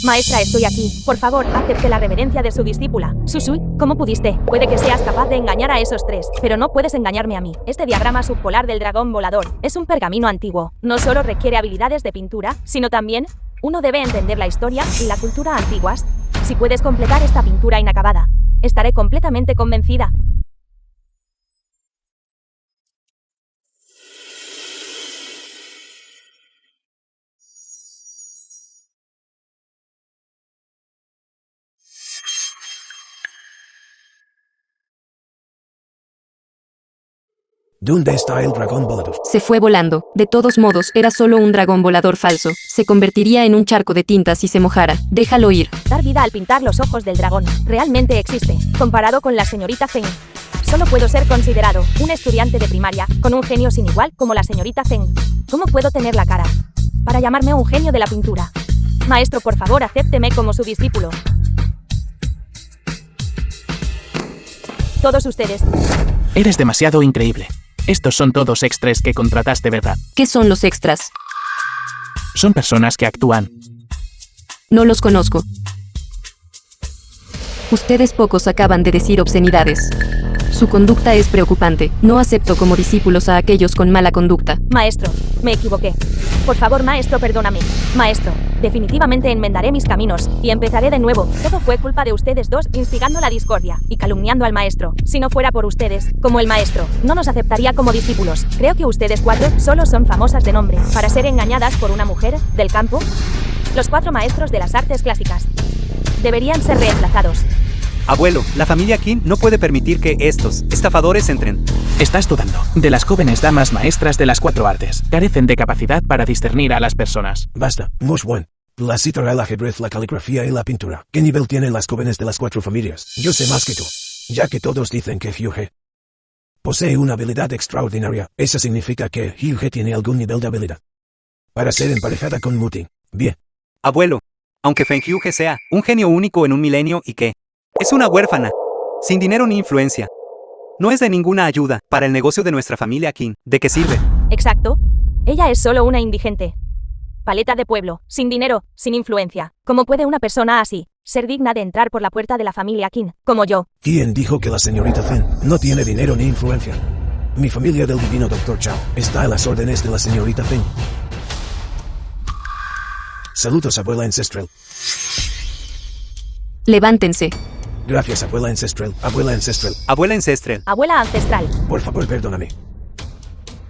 Maestra, estoy aquí. Por favor, acepte la reverencia de su discípula. Susui, ¿cómo pudiste? Puede que seas capaz de engañar a esos 3, pero no puedes engañarme a mí. Este diagrama subpolar del dragón volador es un pergamino antiguo. No solo requiere habilidades de pintura, sino también, uno debe entender la historia y la cultura antiguas. Si puedes completar esta pintura inacabada, estaré completamente convencida. ¿Dónde está el dragón volador? Se fue volando. De todos modos, era solo un dragón volador falso. Se convertiría en un charco de tinta si se mojara. Déjalo ir. Dar vida al pintar los ojos del dragón realmente existe, comparado con la señorita Feng. Solo puedo ser considerado un estudiante de primaria, con un genio sin igual como la señorita Feng. ¿Cómo puedo tener la cara para llamarme un genio de la pintura? Maestro, por favor, acépteme como su discípulo. Todos ustedes. Eres demasiado increíble. Estos son todos extras que contrataste, ¿verdad? ¿Qué son los extras? Son personas que actúan. No los conozco. Ustedes pocos acaban de decir obscenidades. Su conducta es preocupante. No acepto como discípulos a aquellos con mala conducta. Maestro, me equivoqué. Por favor, maestro, perdóname. Maestro, definitivamente enmendaré mis caminos y empezaré de nuevo. Todo fue culpa de ustedes dos instigando la discordia y calumniando al maestro. Si no fuera por ustedes, como el maestro, no nos aceptaría como discípulos. Creo que ustedes cuatro solo son famosas de nombre para ser engañadas por una mujer del campo. Los 4 maestros de las artes clásicas deberían ser reemplazados. Abuelo, la familia Qin no puede permitir que estos estafadores entren. Estás dudando de las jóvenes damas maestras de las 4 artes. Carecen de capacidad para discernir a las personas. Basta, Moshwan. La cítara, el ajedrez, la caligrafía y la pintura. ¿Qué nivel tienen las jóvenes de las 4 familias? Yo sé más que tú. Ya que todos dicen que Hyuge posee una habilidad extraordinaria, eso significa que Hyuge tiene algún nivel de habilidad para ser emparejada con Muting. Bien. Abuelo, aunque Feng Hyuge sea un genio único en un milenio y que es una huérfana, sin dinero ni influencia, no es de ninguna ayuda para el negocio de nuestra familia Qin. ¿De qué sirve? Exacto. Ella es solo una indigente. Paleta de pueblo, sin dinero, sin influencia. ¿Cómo puede una persona así ser digna de entrar por la puerta de la familia Qin, como yo? ¿Quién dijo que la señorita Fen no tiene dinero ni influencia? Mi familia del divino Dr. Chao está a las órdenes de la señorita Fen. Saludos, abuela ancestral. Levántense. Gracias, abuela ancestral. Abuela ancestral. Abuela ancestral. Abuela ancestral. Por favor, perdóname.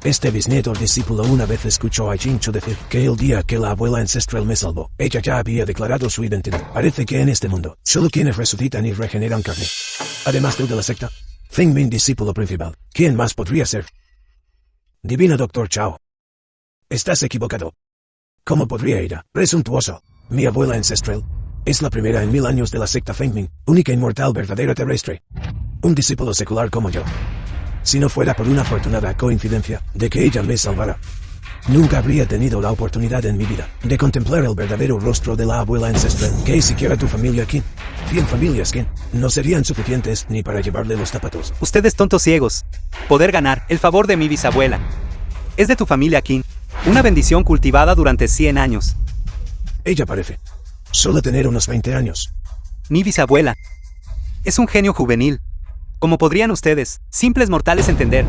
Este bisnieto discípulo una vez escuchó a Jinchu decir que el día que la abuela ancestral me salvó, ella ya había declarado su identidad. Parece que en este mundo, solo quienes resucitan y regeneran carne. Además del de la secta, Feng Min, discípulo principal. ¿Quién más podría ser? Divino Dr. Chao. Estás equivocado. ¿Cómo podría ir? Presuntuoso. Mi abuela ancestral es la primera en 1000 años de la secta Feng Min, única inmortal verdadera terrestre. Un discípulo secular como yo. Si no fuera por una afortunada coincidencia de que ella me salvara, nunca habría tenido la oportunidad en mi vida de contemplar el verdadero rostro de la abuela ancestral. Que siquiera tu familia Qin, 100 familias Qin, no serían suficientes ni para llevarle los zapatos. Ustedes tontos ciegos. Poder ganar el favor de mi bisabuela. Es de tu familia Qin. Una bendición cultivada durante 100 años. Ella parece solo tener unos 20 años. Mi bisabuela es un genio juvenil. Como podrían ustedes, simples mortales, entender.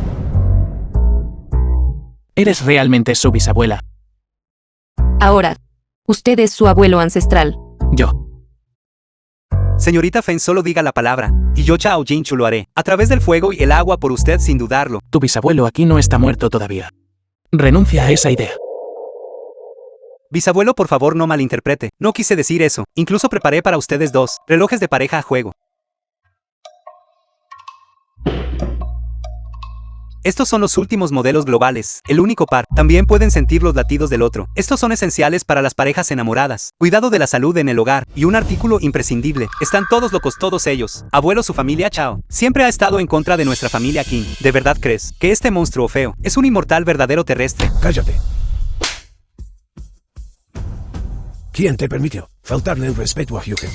Eres realmente su bisabuela. Ahora, usted es su abuelo ancestral. Yo. Señorita Fen, solo diga la palabra, y yo Chao Jinchu lo haré, a través del fuego y el agua por usted sin dudarlo. Tu bisabuelo aquí no está muerto todavía. Renuncia a esa idea. Bisabuelo, por favor, no malinterprete. No quise decir eso. Incluso preparé para ustedes 2 relojes de pareja a juego. Estos son los últimos modelos globales, el único par. También pueden sentir los latidos del otro. Estos son esenciales para las parejas enamoradas. Cuidado de la salud en el hogar, y un artículo imprescindible. Están todos locos, todos ellos. Abuelo, su familia Chao siempre ha estado en contra de nuestra familia Qin. ¿De verdad crees que este monstruo feo es un inmortal verdadero terrestre? Cállate. ¿Quién te permitió faltarle el respeto a Hyuge?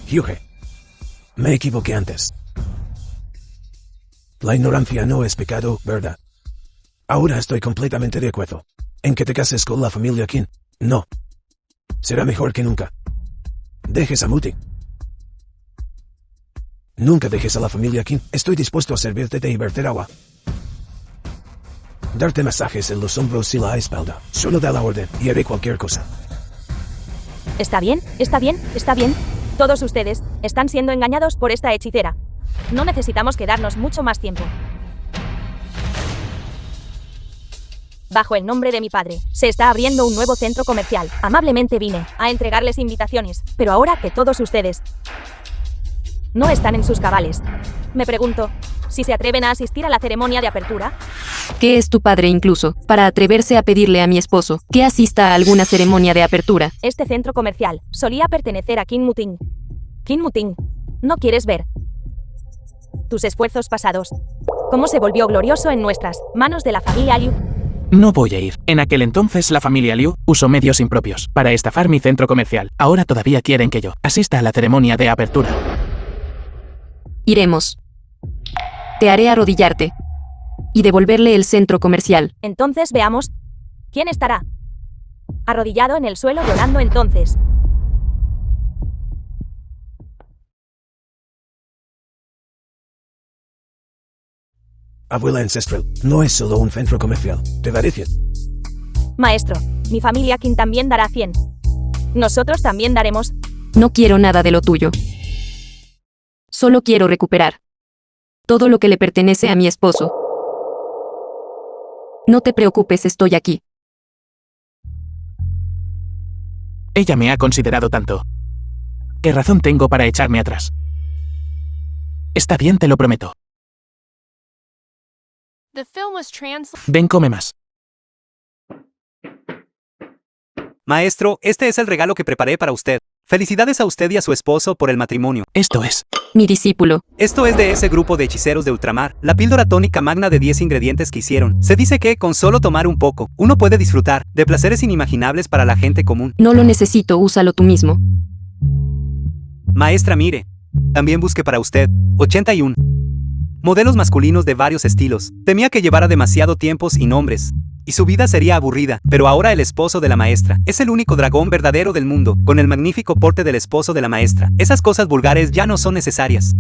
Hyuge. Me equivoqué antes. La ignorancia no es pecado, ¿verdad? Ahora estoy completamente de acuerdo en que te cases con la familia Qin. No. Será mejor que nunca dejes a Muting. Nunca dejes a la familia Qin. Estoy dispuesto a servirte té y verter agua. Darte masajes en los hombros y la espalda. Solo da la orden y haré cualquier cosa. ¿Está bien? ¿Está bien? ¿Está bien? Todos ustedes están siendo engañados por esta hechicera. No necesitamos quedarnos mucho más tiempo. Bajo el nombre de mi padre, se está abriendo un nuevo centro comercial. Amablemente vine a entregarles invitaciones, pero ahora que todos ustedes no están en sus cabales, me pregunto si se atreven a asistir a la ceremonia de apertura. ¿Qué es tu padre incluso, para atreverse a pedirle a mi esposo que asista a alguna ceremonia de apertura? Este centro comercial solía pertenecer a Qin Muting. Qin Muting, ¿no quieres ver tus esfuerzos pasados? ¿Cómo se volvió glorioso en nuestras manos de la familia Liu? No voy a ir. En aquel entonces la familia Liu usó medios impropios para estafar mi centro comercial. Ahora todavía quieren que yo asista a la ceremonia de apertura. Iremos. Te haré arrodillarte y devolverle el centro comercial. Entonces veamos quién estará arrodillado en el suelo llorando entonces. abuela ancestral, no es solo un centro comercial. Te daré 100. Maestro, mi familia Kim también dará 100. Nosotros también daremos. No quiero nada de lo tuyo. Solo quiero recuperar todo lo que le pertenece a mi esposo. No te preocupes, estoy aquí. Ella me ha considerado tanto. ¿Qué razón tengo para echarme atrás? Está bien, te lo prometo. The film was translated. Ven, come más. Maestro, este es el regalo que preparé para usted. Felicidades a usted y a su esposo por el matrimonio. Esto es. Mi discípulo. Esto es de ese grupo de hechiceros de ultramar, la píldora tónica magna de 10 ingredientes que hicieron. Se dice que, con solo tomar un poco, uno puede disfrutar de placeres inimaginables para la gente común. No lo necesito, úsalo tú mismo. Maestra, mire. También busque para usted. 81. Modelos masculinos de varios estilos. Temía que llevara demasiado tiempo sin nombres. Y su vida sería aburrida, pero ahora el esposo de la maestra es el único dragón verdadero del mundo, con el magnífico porte del esposo de la maestra. Esas cosas vulgares ya no son necesarias.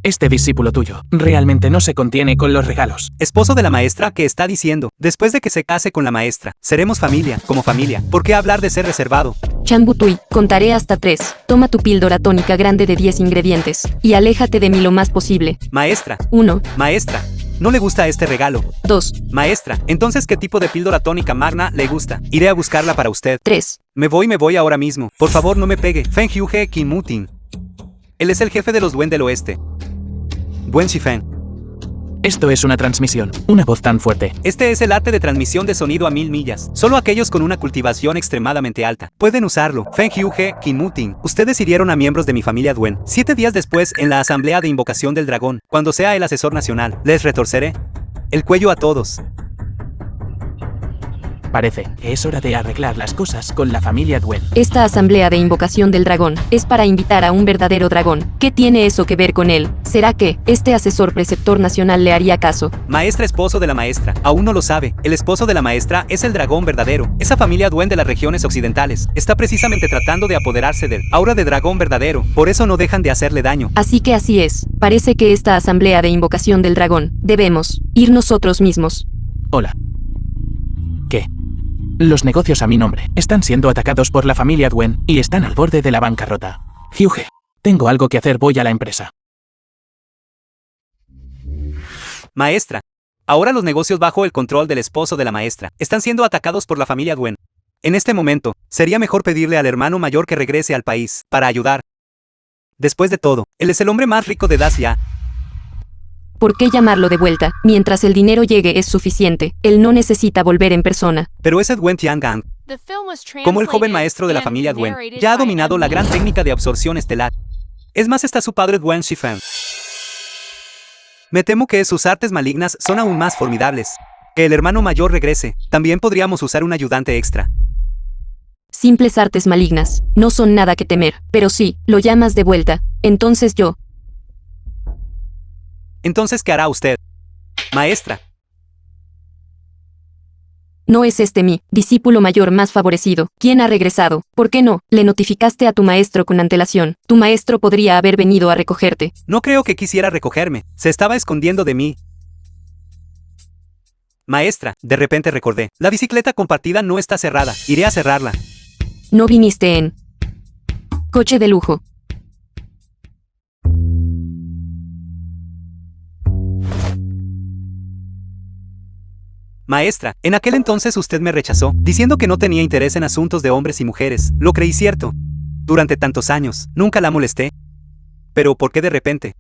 Este discípulo tuyo realmente no se contiene con los regalos. Esposo de la maestra, ¿qué está diciendo? Después de que se case con la maestra, seremos familia, como familia. ¿Por qué hablar de ser reservado? Chambutui, contaré hasta 3. Toma tu píldora tónica grande de 10 ingredientes, y aléjate de mí lo más posible. Maestra, 1, maestra, no le gusta este regalo. 2, Maestra, entonces ¿qué tipo de píldora tónica magna le gusta? Iré a buscarla para usted. 3. Me voy ahora mismo. Por favor, no me pegue. Feng Hyuge Kim Mutin. Él es el jefe de los Duen del Oeste. Buen Shifen. Esto es una transmisión, una voz tan fuerte. Este es el arte de transmisión de sonido a 1000 millas. Solo aquellos con una cultivación extremadamente alta pueden usarlo. Feng Hyuge Kim Mutin. Ustedes hirieron a miembros de mi familia Duen. 7 días después, en la asamblea de invocación del dragón, cuando sea el asesor nacional, les retorceré el cuello a todos. Parece que es hora de arreglar las cosas con la familia Duen. Esta asamblea de invocación del dragón es para invitar a un verdadero dragón. ¿Qué tiene eso que ver con él? ¿Será que este asesor preceptor nacional le haría caso? Maestra, esposo de la maestra, aún no lo sabe. El esposo de la maestra es el dragón verdadero. Esa familia Duen de las regiones occidentales está precisamente tratando de apoderarse del aura de dragón verdadero. Por eso no dejan de hacerle daño. Así que así es. Parece que esta asamblea de invocación del dragón debemos ir nosotros mismos. Hola. ¿Qué? Los negocios a mi nombre están siendo atacados por la familia Duen y están al borde de la bancarrota. Hyuge, tengo algo que hacer, voy a la empresa. Maestra, ahora los negocios bajo el control del esposo de la maestra están siendo atacados por la familia Duen. En este momento, sería mejor pedirle al hermano mayor que regrese al país para ayudar. Después de todo, él es el hombre más rico de Dacia. ¿Por qué llamarlo de vuelta? Mientras el dinero llegue es suficiente. Él no necesita volver en persona. Pero ese Duen Tiangang, The film was como el joven translated maestro de la and familia Duen, narrated ya ha by dominado M. la gran técnica de absorción estelar. Es más, está su padre Duen Shifen. Me temo que sus artes malignas son aún más formidables. Que el hermano mayor regrese. También podríamos usar un ayudante extra. Simples artes malignas. No son nada que temer. Pero sí, lo llamas de vuelta. Entonces yo. Entonces, ¿qué hará usted? Maestra, No es este mi discípulo mayor más favorecido. ¿Quién ha regresado? ¿Por qué no? Le notificaste a tu maestro con antelación. Tu maestro podría haber venido a recogerte. no creo que quisiera recogerme. Se estaba escondiendo de mí. Maestra, de repente recordé. La bicicleta compartida no está cerrada. Iré a cerrarla. No viniste en coche de lujo. Maestra, en aquel entonces usted me rechazó, diciendo que no tenía interés en asuntos de hombres y mujeres. Lo creí cierto. Durante tantos años, nunca la molesté. Pero ¿por qué de repente?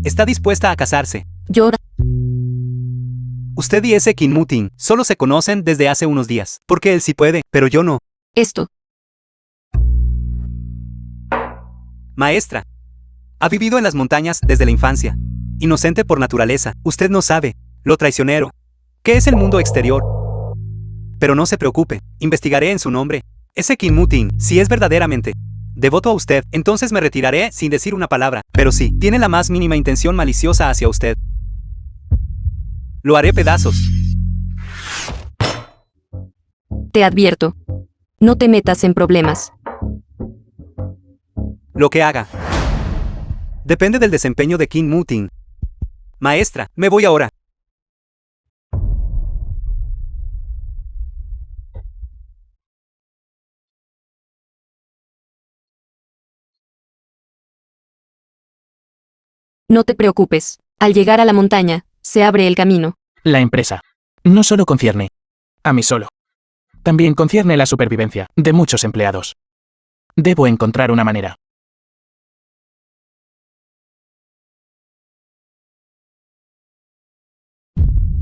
Está dispuesta a casarse. Yo. Usted y ese Kim Mutin solo se conocen desde hace unos días. Porque él sí puede, pero yo no. Esto. Maestra, ha vivido en las montañas desde la infancia. Inocente por naturaleza, usted no sabe lo traicionero que es el mundo exterior. Pero no se preocupe, investigaré en su nombre. Ese Kim Mutin, si es verdaderamente devoto a usted, entonces me retiraré sin decir una palabra. Pero si tiene la más mínima intención maliciosa hacia usted, lo haré pedazos. Te advierto. No te metas en problemas. Lo que haga depende del desempeño de Kim Mutin. Maestra, me voy ahora. No te preocupes. Al llegar a la montaña, se abre el camino. La empresa no solo concierne a mí solo. También concierne la supervivencia de muchos empleados. Debo encontrar una manera.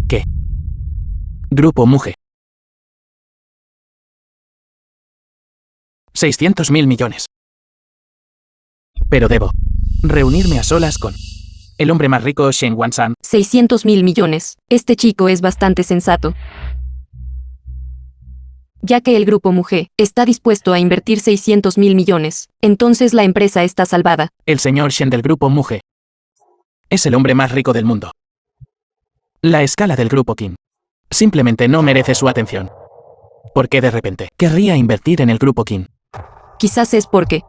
¿Qué? Grupo Muge. 600.000 millones. Pero debo reunirme a solas con el hombre más rico, Shen Wansan. 600.000 millones. Este chico es bastante sensato. Ya que el grupo Muge está dispuesto a invertir 600.000 millones, entonces la empresa está salvada. El señor Shen del grupo Muge es el hombre más rico del mundo. La escala del grupo Qin simplemente no merece su atención. ¿Por qué de repente querría invertir en el grupo Qin? Quizás es porque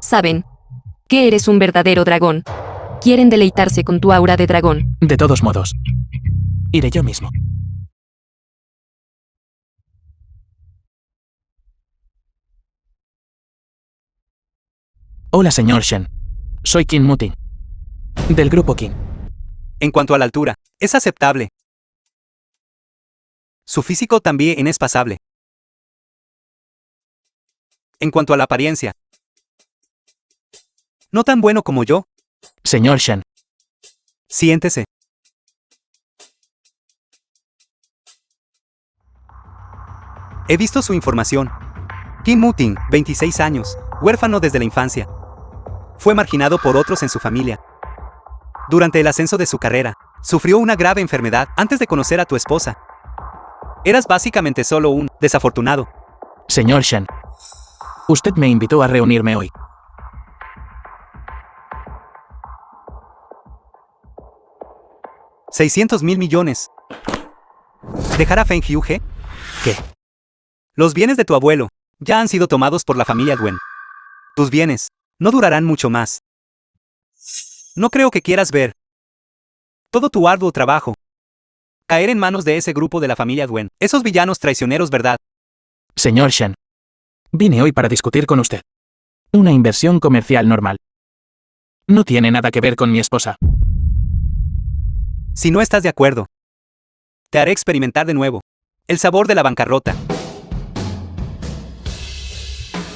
saben que eres un verdadero dragón. Quieren deleitarse con tu aura de dragón. De todos modos, iré yo mismo. Hola, señor Shen. Soy Qin Muting, del grupo Qin. En cuanto a la altura, es aceptable. Su físico también es pasable. En cuanto a la apariencia, no tan bueno como yo. Señor Shen, Siéntese. He visto su información. Qin Muting, 26 años, huérfano desde la infancia. Fue marginado por otros en su familia. Durante el ascenso de su carrera, sufrió una grave enfermedad antes de conocer a tu esposa. Eras básicamente solo un desafortunado. señor Shen. Usted me invitó a reunirme hoy. $600.000 millones. ¿Dejar a Feng Hyuge? ¿Qué? Los bienes de tu abuelo ya han sido tomados por la familia Duen. Tus bienes no durarán mucho más. No creo que quieras ver todo tu arduo trabajo caer en manos de ese grupo de la familia Duen. Esos villanos traicioneros, ¿verdad? Señor Shen, vine hoy para discutir con usted. Una inversión comercial normal. No tiene nada que ver con mi esposa. Si no estás de acuerdo, te haré experimentar de nuevo el sabor de la bancarrota.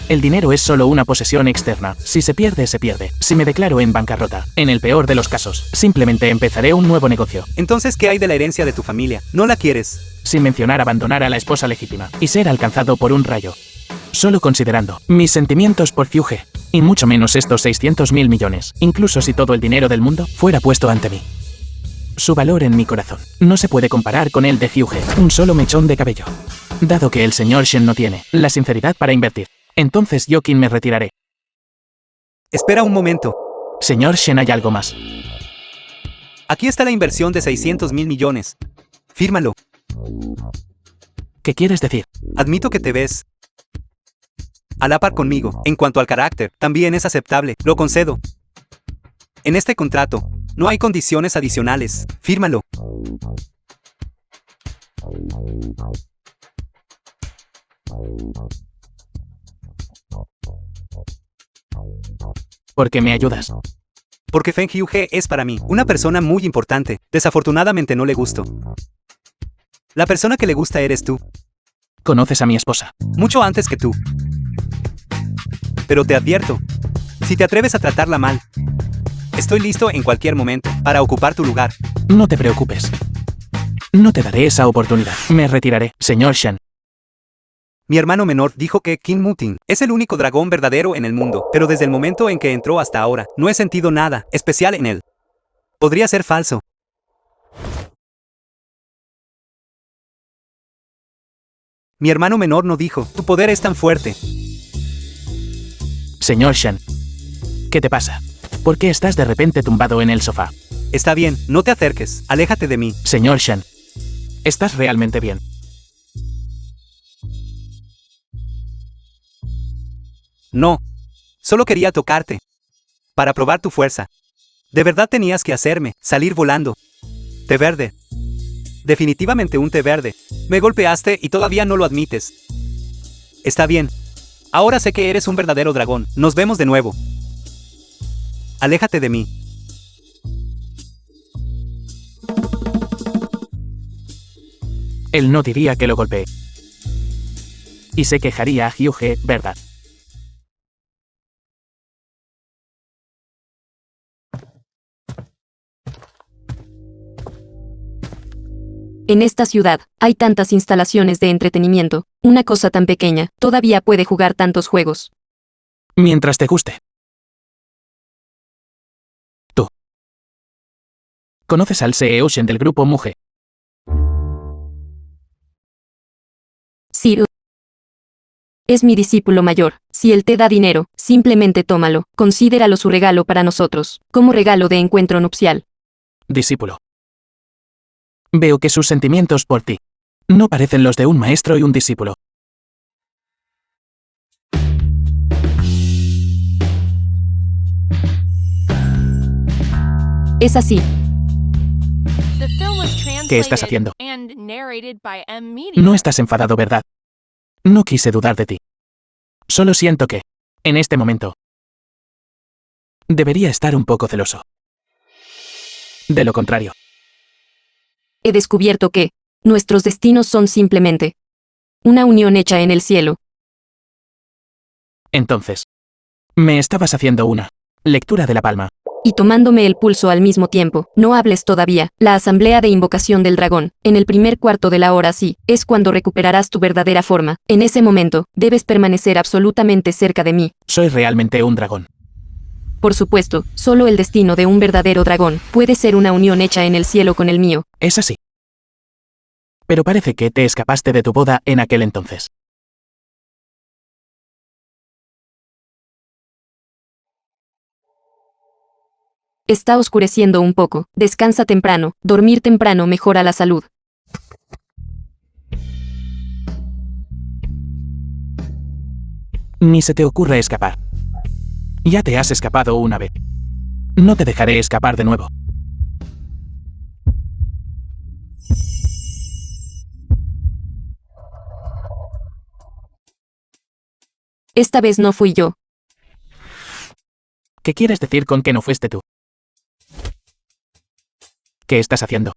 El dinero es solo una posesión externa. Si se pierde, se pierde. Si me declaro en bancarrota, en el peor de los casos, simplemente empezaré un nuevo negocio. Entonces, ¿qué hay de la herencia de tu familia? ¿No la quieres? Sin mencionar abandonar a la esposa legítima y ser alcanzado por un rayo. Solo considerando mis sentimientos por Hyuge, y mucho menos estos 600.000 millones, incluso si todo el dinero del mundo fuera puesto ante mí. Su valor en mi corazón no se puede comparar con el de Hyuge, un solo mechón de cabello. Dado que el señor Shen no tiene la sinceridad para invertir, entonces yo Qin me retiraré. Espera un momento. Señor Shen, hay algo más. Aquí está la inversión de 600.000 millones. Fírmalo. ¿Qué quieres decir? Admito que te ves a la par conmigo. En cuanto al carácter, también es aceptable. Lo concedo. En este contrato, no hay condiciones adicionales. Fírmalo. ¿Por qué me ayudas? Porque Feng Hyuge es para mí una persona muy importante. Desafortunadamente no le gusto. La persona que le gusta eres tú. Conoces a mi esposa. Mucho antes que tú. Pero te advierto, si te atreves a tratarla mal, estoy listo en cualquier momento para ocupar tu lugar. No te preocupes. No te daré esa oportunidad. Me retiraré, señor Shen. Mi hermano menor dijo que Qin Muting es el único dragón verdadero en el mundo, pero desde el momento en que entró hasta ahora, no he sentido nada especial en él. Podría ser falso. Mi hermano menor no dijo, tu poder es tan fuerte. Señor Shen, ¿qué te pasa? ¿Por qué estás de repente tumbado en el sofá? Está bien, no te acerques, aléjate de mí. Señor Shen, ¿estás realmente bien? No, solo quería tocarte. Para probar tu fuerza. De verdad tenías que hacerme salir volando. Té verde. Definitivamente un té verde. Me golpeaste y todavía no lo admites. Está bien. Ahora sé que eres un verdadero dragón. Nos vemos de nuevo. Aléjate de mí. Él no diría que lo golpeé. Y se quejaría a Hyuge, ¿verdad? En esta ciudad, hay tantas instalaciones de entretenimiento. Una cosa tan pequeña, todavía puede jugar tantos juegos. Mientras te guste. Tú. ¿Conoces al CEO del grupo Muge? Sí. Es mi discípulo mayor. Si él te da dinero, simplemente tómalo. Considéralo su regalo para nosotros, como regalo de encuentro nupcial. Discípulo. Veo que sus sentimientos por ti no parecen los de un maestro y un discípulo. Es así. The film was ¿Qué estás translated haciendo? and narrated by M Media. No estás enfadado, ¿verdad? No quise dudar de ti. Solo siento que, en este momento, debería estar un poco celoso. De lo contrario, He descubierto que nuestros destinos son simplemente una unión hecha en el cielo. entonces, me estabas haciendo una lectura de la palma. Y tomándome el pulso al mismo tiempo. No hables todavía. La asamblea de invocación del dragón, en el primer cuarto de la hora sí, es cuando recuperarás tu verdadera forma. En ese momento, debes permanecer absolutamente cerca de mí. Soy realmente un dragón. Por supuesto, solo el destino de un verdadero dragón puede ser una unión hecha en el cielo con el mío. Es así. Pero parece que te escapaste de tu boda en aquel entonces. Está oscureciendo un poco. Descansa temprano. Dormir temprano mejora la salud. Ni se te ocurra escapar. Ya te has escapado una vez. No te dejaré escapar de nuevo. Esta vez no fui yo. ¿Qué quieres decir con que no fuiste tú? ¿Qué estás haciendo?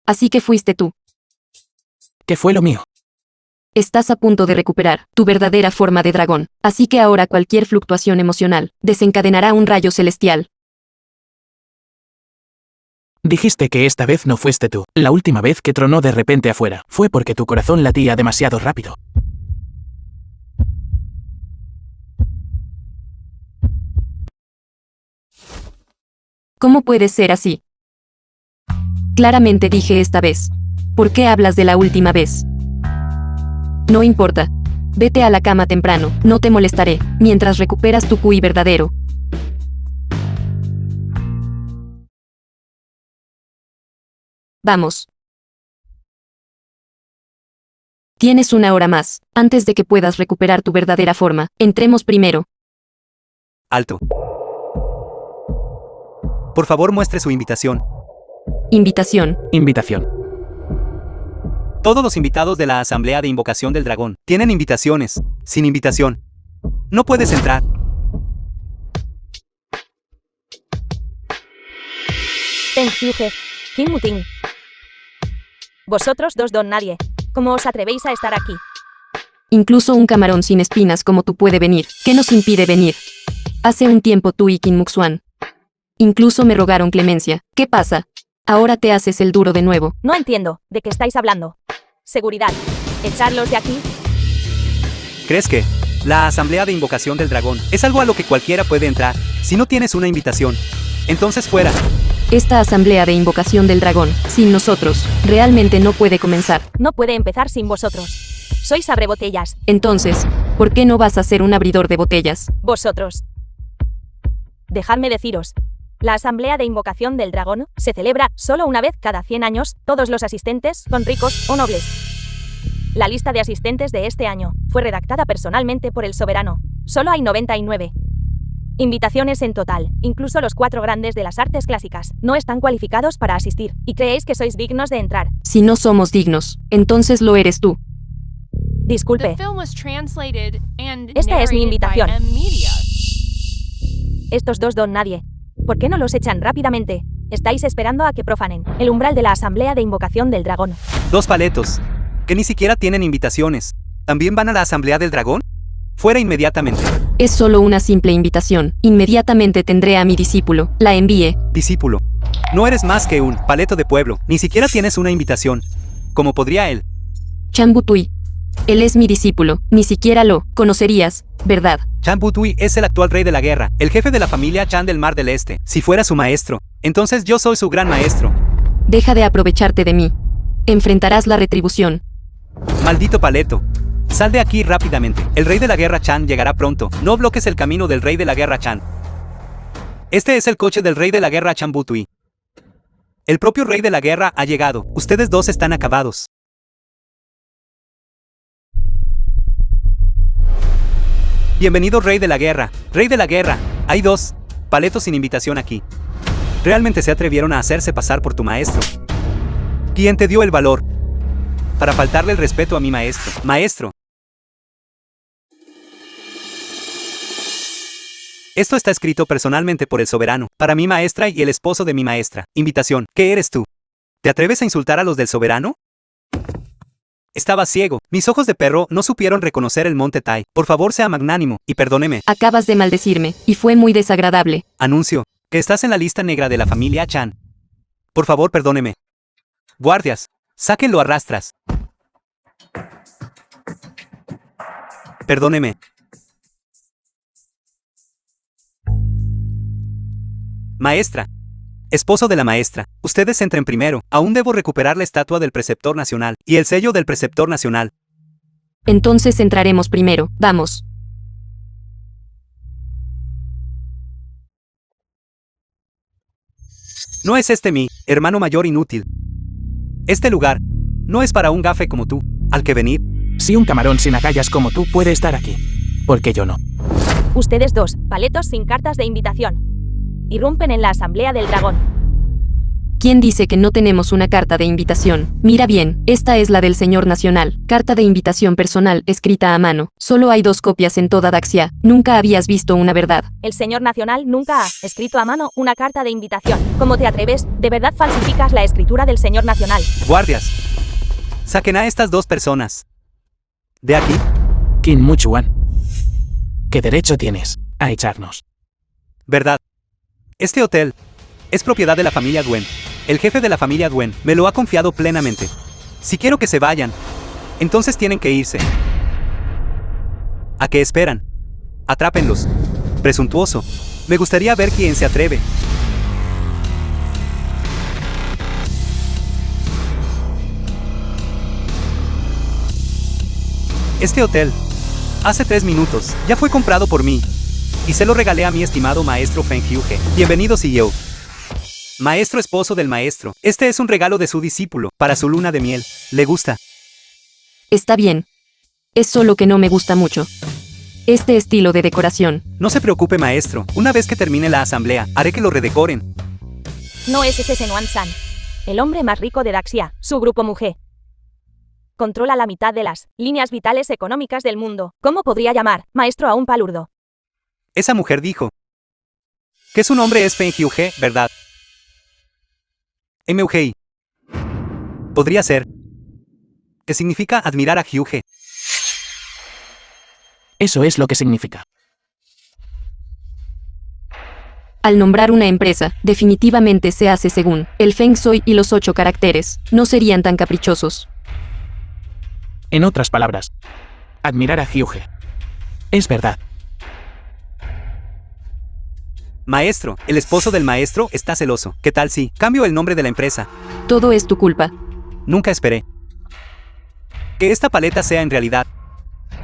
Así que fuiste tú. ¿Qué fue lo mío? Estás a punto de recuperar tu verdadera forma de dragón. Así que ahora cualquier fluctuación emocional desencadenará un rayo celestial. Dijiste que esta vez no fuiste tú. La última vez que tronó de repente afuera fue porque tu corazón latía demasiado rápido. ¿Cómo puede ser así? Claramente dije esta vez. ¿Por qué hablas de la última vez? No importa. Vete a la cama temprano, no te molestaré, mientras recuperas tu Kui verdadero. Vamos. Tienes una hora más, antes de que puedas recuperar tu verdadera forma. Entremos primero. Alto. Por favor, muestre su invitación. Invitación. Invitación. Todos los invitados de la Asamblea de Invocación del Dragón tienen invitaciones. Sin invitación, no puedes entrar. Ten Hyuge, Kim Muting. Vosotros dos don nadie. ¿Cómo os atrevéis a estar aquí? Incluso un camarón sin espinas como tú puede venir. ¿Qué nos impide venir? Hace un tiempo tú y Kim Muxuan. Incluso me rogaron clemencia. ¿Qué pasa? Ahora te haces el duro de nuevo. No entiendo de qué estáis hablando. Seguridad. ¿Echarlos de aquí? ¿Crees que la Asamblea de Invocación del Dragón es algo a lo que cualquiera puede entrar si no tienes una invitación? Entonces fuera. Esta asamblea de invocación del dragón, sin nosotros, realmente no puede comenzar. No puede empezar sin vosotros. Sois abrebotellas. Entonces, ¿por qué no vas a ser un abridor de botellas? Vosotros. Dejadme deciros. La Asamblea de Invocación del Dragón se celebra solo una vez cada 100 años. Todos los asistentes son ricos o nobles. La lista de asistentes de este año fue redactada personalmente por el soberano. Solo hay 99 invitaciones en total. Incluso los 4 grandes de las artes clásicas no están cualificados para asistir. ¿Y creéis que sois dignos de entrar? Si no somos dignos, entonces lo eres tú. Disculpe. The film was translated and Esta es mi narrated invitación. by M Media. Estos dos don nadie. ¿Por qué no los echan rápidamente? Estáis esperando a que profanen el umbral de la asamblea de invocación del dragón. 2 paletos. Que ni siquiera tienen invitaciones. ¿También van a la asamblea del dragón? Fuera inmediatamente. Es solo una simple invitación. Inmediatamente tendré a mi discípulo. La envíe. Discípulo. No eres más que un paleto de pueblo. Ni siquiera tienes una invitación. ¿Cómo podría él? Chan Butui. Él es mi discípulo. Ni siquiera lo conocerías, ¿verdad? Chan Butui es el actual rey de la guerra, el jefe de la familia Chan del Mar del Este. Si fuera su maestro, entonces yo soy su gran maestro. Deja de aprovecharte de mí. Enfrentarás la retribución. Maldito paleto. Sal de aquí rápidamente. El rey de la guerra Chan llegará pronto. No bloques el camino del rey de la guerra Chan. Este es el coche del rey de la guerra Chan Butui. El propio rey de la guerra ha llegado. Ustedes dos están acabados. Bienvenido rey de la guerra. Rey de la guerra. Hay 2 paletos sin invitación aquí. ¿Realmente se atrevieron a hacerse pasar por tu maestro? ¿Quién te dio el valor para faltarle el respeto a mi maestro? Maestro. Esto está escrito personalmente por el soberano, para mi maestra y el esposo de mi maestra. Invitación. ¿Qué eres tú? ¿Te atreves a insultar a los del soberano? Estaba ciego. Mis ojos de perro no supieron reconocer el monte Tai. Por favor, sea magnánimo y perdóneme. Acabas de maldecirme, y fue muy desagradable. Anuncio que estás en la lista negra de la familia Chan. Por favor, perdóneme. Guardias, sáquenlo a rastras. Perdóneme. Maestra. Esposo de la maestra, ustedes entren primero. Aún debo recuperar la estatua del preceptor nacional y el sello del preceptor nacional. Entonces entraremos primero. Vamos. No es este mi hermano mayor inútil. Este lugar no es para un gafe como tú, al que venir. Si un camarón sin agallas como tú puede estar aquí, ¿por qué yo no? Ustedes 2 paletos sin cartas de invitación. Irrumpen en la asamblea del dragón. ¿Quién dice que no tenemos una carta de invitación? Mira bien, esta es la del señor nacional. Carta de invitación personal, escrita a mano. Solo hay 2 copias en toda Daxia. Nunca habías visto una verdad. El señor nacional nunca ha escrito a mano una carta de invitación. ¿Cómo te atreves? ¿De verdad falsificas la escritura del señor nacional? Guardias, saquen a estas 2 personas de aquí. Qin Muchuan. ¿Qué derecho tienes a echarnos? ¿Verdad? Este hotel es propiedad de la familia Duen. El jefe de la familia Duen me lo ha confiado plenamente. Si quiero que se vayan, entonces tienen que irse. ¿A qué esperan? Atrápenlos. Presuntuoso. Me gustaría ver quién se atreve. Este hotel, hace 3 minutos, ya fue comprado por mí. Y se lo regalé a mi estimado maestro Feng Hyuge. Bienvenido, CEO. Maestro esposo del maestro. Este es un regalo de su discípulo, para su luna de miel. ¿Le gusta? Está bien. Es solo que no me gusta mucho este estilo de decoración. No se preocupe, maestro. Una vez que termine la asamblea, haré que lo redecoren. No es ese Senuan San, el hombre más rico de Daxia, su grupo mujer. Controla la mitad de las líneas vitales económicas del mundo. ¿Cómo podría llamar maestro a un palurdo? Esa mujer dijo que su nombre es Feng Hyuge, ¿verdad? MUGI. Podría ser. ¿Qué significa admirar a Hyuge? Eso es lo que significa. Al nombrar una empresa, definitivamente se hace según el Feng Shui y los 8 caracteres. No serían tan caprichosos. En otras palabras, admirar a Hyuge. Es verdad. Maestro, el esposo del maestro está celoso. ¿Qué tal si cambio el nombre de la empresa? Todo es tu culpa. Nunca esperé que esta paleta sea en realidad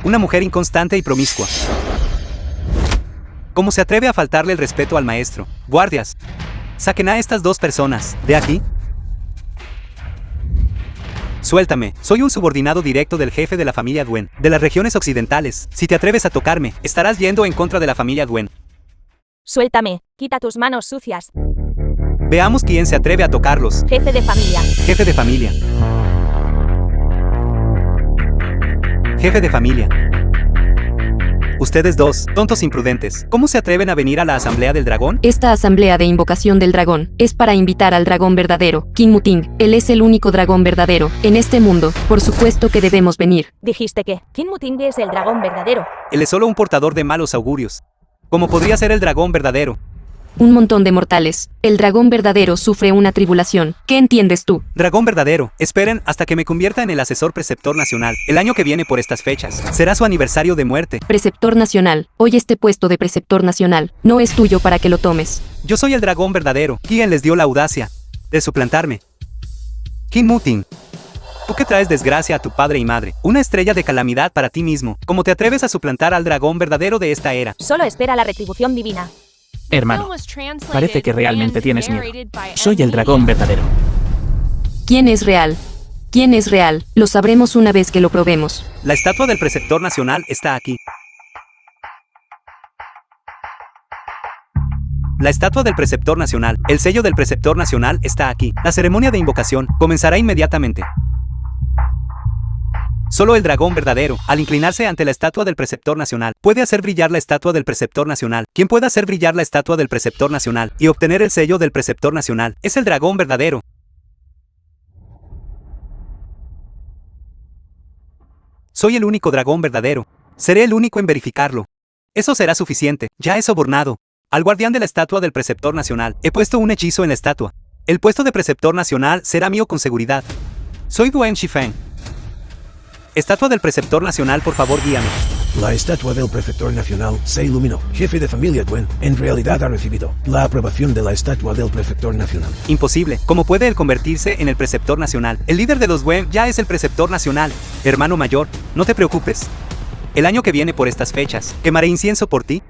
una mujer inconstante y promiscua. ¿Cómo se atreve a faltarle el respeto al maestro? Guardias, saquen a estas 2 personas de aquí. Suéltame, soy un subordinado directo del jefe de la familia Duen, de las regiones occidentales. Si te atreves a tocarme, estarás yendo en contra de la familia Duen. Suéltame, quita tus manos sucias. Veamos quién se atreve a tocarlos. Jefe de familia. Jefe de familia. Jefe de familia. Ustedes dos, tontos imprudentes, ¿cómo se atreven a venir a la asamblea del dragón? Esta asamblea de invocación del dragón es para invitar al dragón verdadero, King Muting. Él es el único dragón verdadero en este mundo. Por supuesto que debemos venir. Dijiste que King Muting es el dragón verdadero. Él es solo un portador de malos augurios. ¿Cómo podría ser el dragón verdadero? Un montón de mortales. El dragón verdadero sufre una tribulación. ¿Qué entiendes tú? Dragón verdadero, esperen hasta que me convierta en el asesor preceptor nacional. El año que viene por estas fechas, será su aniversario de muerte. Preceptor nacional. Hoy este puesto de preceptor nacional no es tuyo para que lo tomes. Yo soy el dragón verdadero. ¿Quién les dio la audacia de suplantarme? King Muting. Tú que traes desgracia a tu padre y madre, una estrella de calamidad para ti mismo. ¿Cómo te atreves a suplantar al dragón verdadero de esta era? Solo espera la retribución divina. Hermano, parece que realmente tienes miedo. Soy el dragón verdadero. ¿Quién es real? ¿Quién es real? Lo sabremos una vez que lo probemos. La estatua del preceptor nacional está aquí. La estatua del preceptor nacional, el sello del preceptor nacional está aquí. La ceremonia de invocación comenzará inmediatamente. Solo el dragón verdadero, al inclinarse ante la estatua del preceptor nacional, puede hacer brillar la estatua del preceptor nacional. Quien pueda hacer brillar la estatua del preceptor nacional y obtener el sello del preceptor nacional es el dragón verdadero. Soy el único dragón verdadero. Seré el único en verificarlo. Eso será suficiente. Ya he sobornado al guardián de la estatua del preceptor nacional. He puesto un hechizo en la estatua. El puesto de preceptor nacional será mío con seguridad. Soy Duen Shifeng. Estatua del preceptor nacional, por favor, guíame. La estatua del preceptor nacional se iluminó. Jefe de familia Duen, en realidad ha recibido la aprobación de la estatua del preceptor nacional. Imposible. ¿Cómo puede él convertirse en el preceptor nacional? El líder de los Duen ya es el preceptor nacional. Hermano mayor, no te preocupes. El año que viene por estas fechas, quemaré incienso por ti.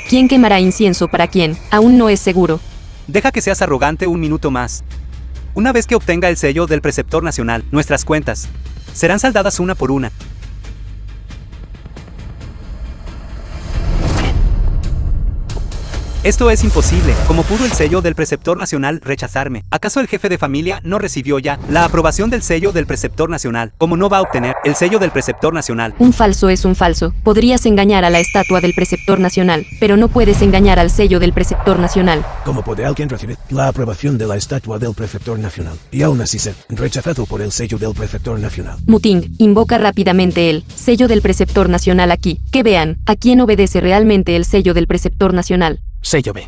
¿Quién quemará incienso para quién? Aún no es seguro. Deja que seas arrogante un minuto más. Una vez que obtenga el sello del preceptor nacional, nuestras cuentas serán saldadas una por una. Esto es imposible. ¿Cómo pudo el sello del preceptor nacional rechazarme? ¿Acaso el jefe de familia no recibió ya la aprobación del sello del preceptor nacional? ¿Cómo no va a obtener el sello del preceptor nacional? Un falso es un falso. Podrías engañar a la estatua del preceptor nacional, pero no puedes engañar al sello del preceptor nacional. ¿Cómo puede alguien recibir la aprobación de la estatua del preceptor nacional y aún así ser rechazado por el sello del preceptor nacional? Muting, invoca rápidamente el sello del preceptor nacional aquí. Que vean a quién obedece realmente el sello del preceptor nacional. Sello B.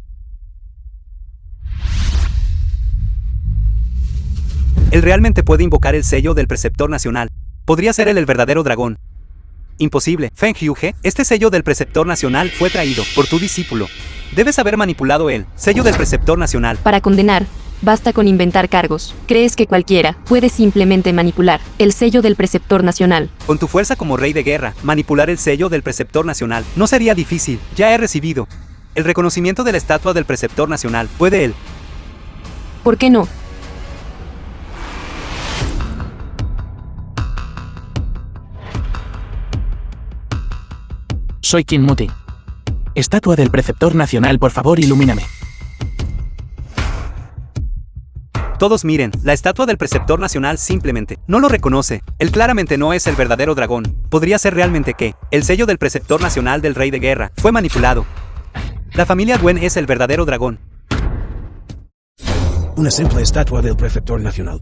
Él realmente puede invocar el sello del preceptor nacional. Podría ser él el verdadero dragón. Imposible. Feng Hyuge, este sello del preceptor nacional fue traído por tu discípulo. Debes haber manipulado el sello del preceptor nacional. Para condenar, basta con inventar cargos. ¿Crees que cualquiera puede simplemente manipular el sello del preceptor nacional? Con tu fuerza como rey de guerra, manipular el sello del preceptor nacional no sería difícil. Ya he recibido el reconocimiento de la estatua del preceptor nacional. ¿Puede él? ¿Por qué no? Soy King Muting. Estatua del preceptor nacional, por favor, ilumíname. Todos miren, la estatua del preceptor nacional simplemente no lo reconoce. Él claramente no es el verdadero dragón. Podría ser realmente que el sello del preceptor nacional del rey de guerra fue manipulado. La familia Duen es el verdadero dragón. Una simple estatua del preceptor nacional.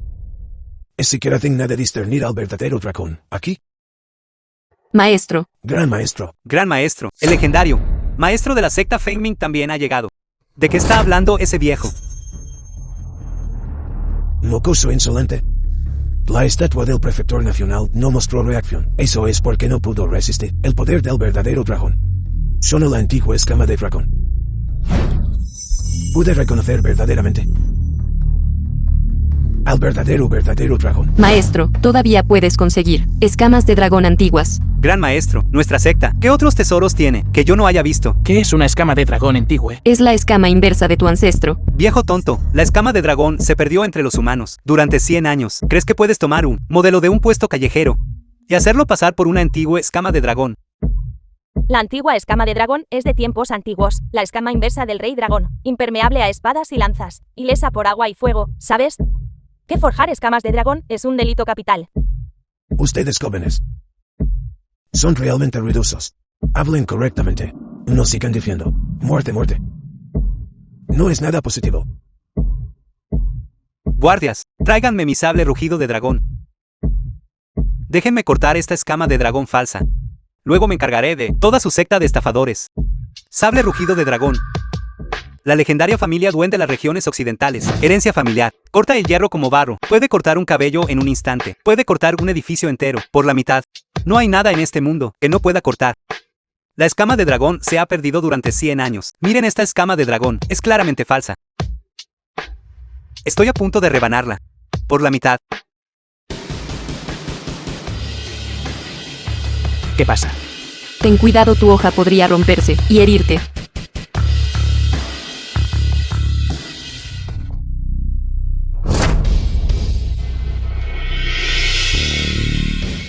¿Es siquiera digna de discernir al verdadero dragón aquí? Maestro. Gran maestro. Gran maestro, el legendario maestro de la secta Feng Ming también ha llegado. ¿De qué está hablando ese viejo? Mocoso insolente. La estatua del preceptor nacional no mostró reacción. Eso es porque no pudo resistir el poder del verdadero dragón. Solo la antigua escama de dragón pude reconocer verdaderamente al verdadero dragón. Maestro, todavía puedes conseguir escamas de dragón antiguas. Gran maestro, nuestra secta, ¿qué otros tesoros tiene que yo no haya visto? ¿Qué es una escama de dragón antigua? Es la escama inversa de tu ancestro. Viejo tonto, la escama de dragón se perdió entre los humanos durante 100 años. ¿Crees que puedes tomar un modelo de un puesto callejero y hacerlo pasar por una antigua escama de dragón? La antigua escama de dragón es de tiempos antiguos. La escama inversa del rey dragón, impermeable a espadas y lanzas, ilesa por agua y fuego, ¿sabes? Que forjar escamas de dragón es un delito capital. Ustedes jóvenes son realmente ruidosos. Hablen correctamente. No sigan diciendo. Muerte, muerte. No es nada positivo. Guardias, tráiganme mi sable rugido de dragón. Déjenme cortar esta escama de dragón falsa. Luego me encargaré de toda su secta de estafadores. Sable rugido de dragón. La legendaria familia Duen de las regiones occidentales. Herencia familiar. Corta el hierro como barro. Puede cortar un cabello en un instante. Puede cortar un edificio entero, por la mitad. No hay nada en este mundo que no pueda cortar. La escama de dragón se ha perdido durante 100 años. Miren esta escama de dragón. Es claramente falsa. Estoy a punto de rebanarla. Por la mitad. ¿Qué pasa? Ten cuidado, tu hoja podría romperse y herirte.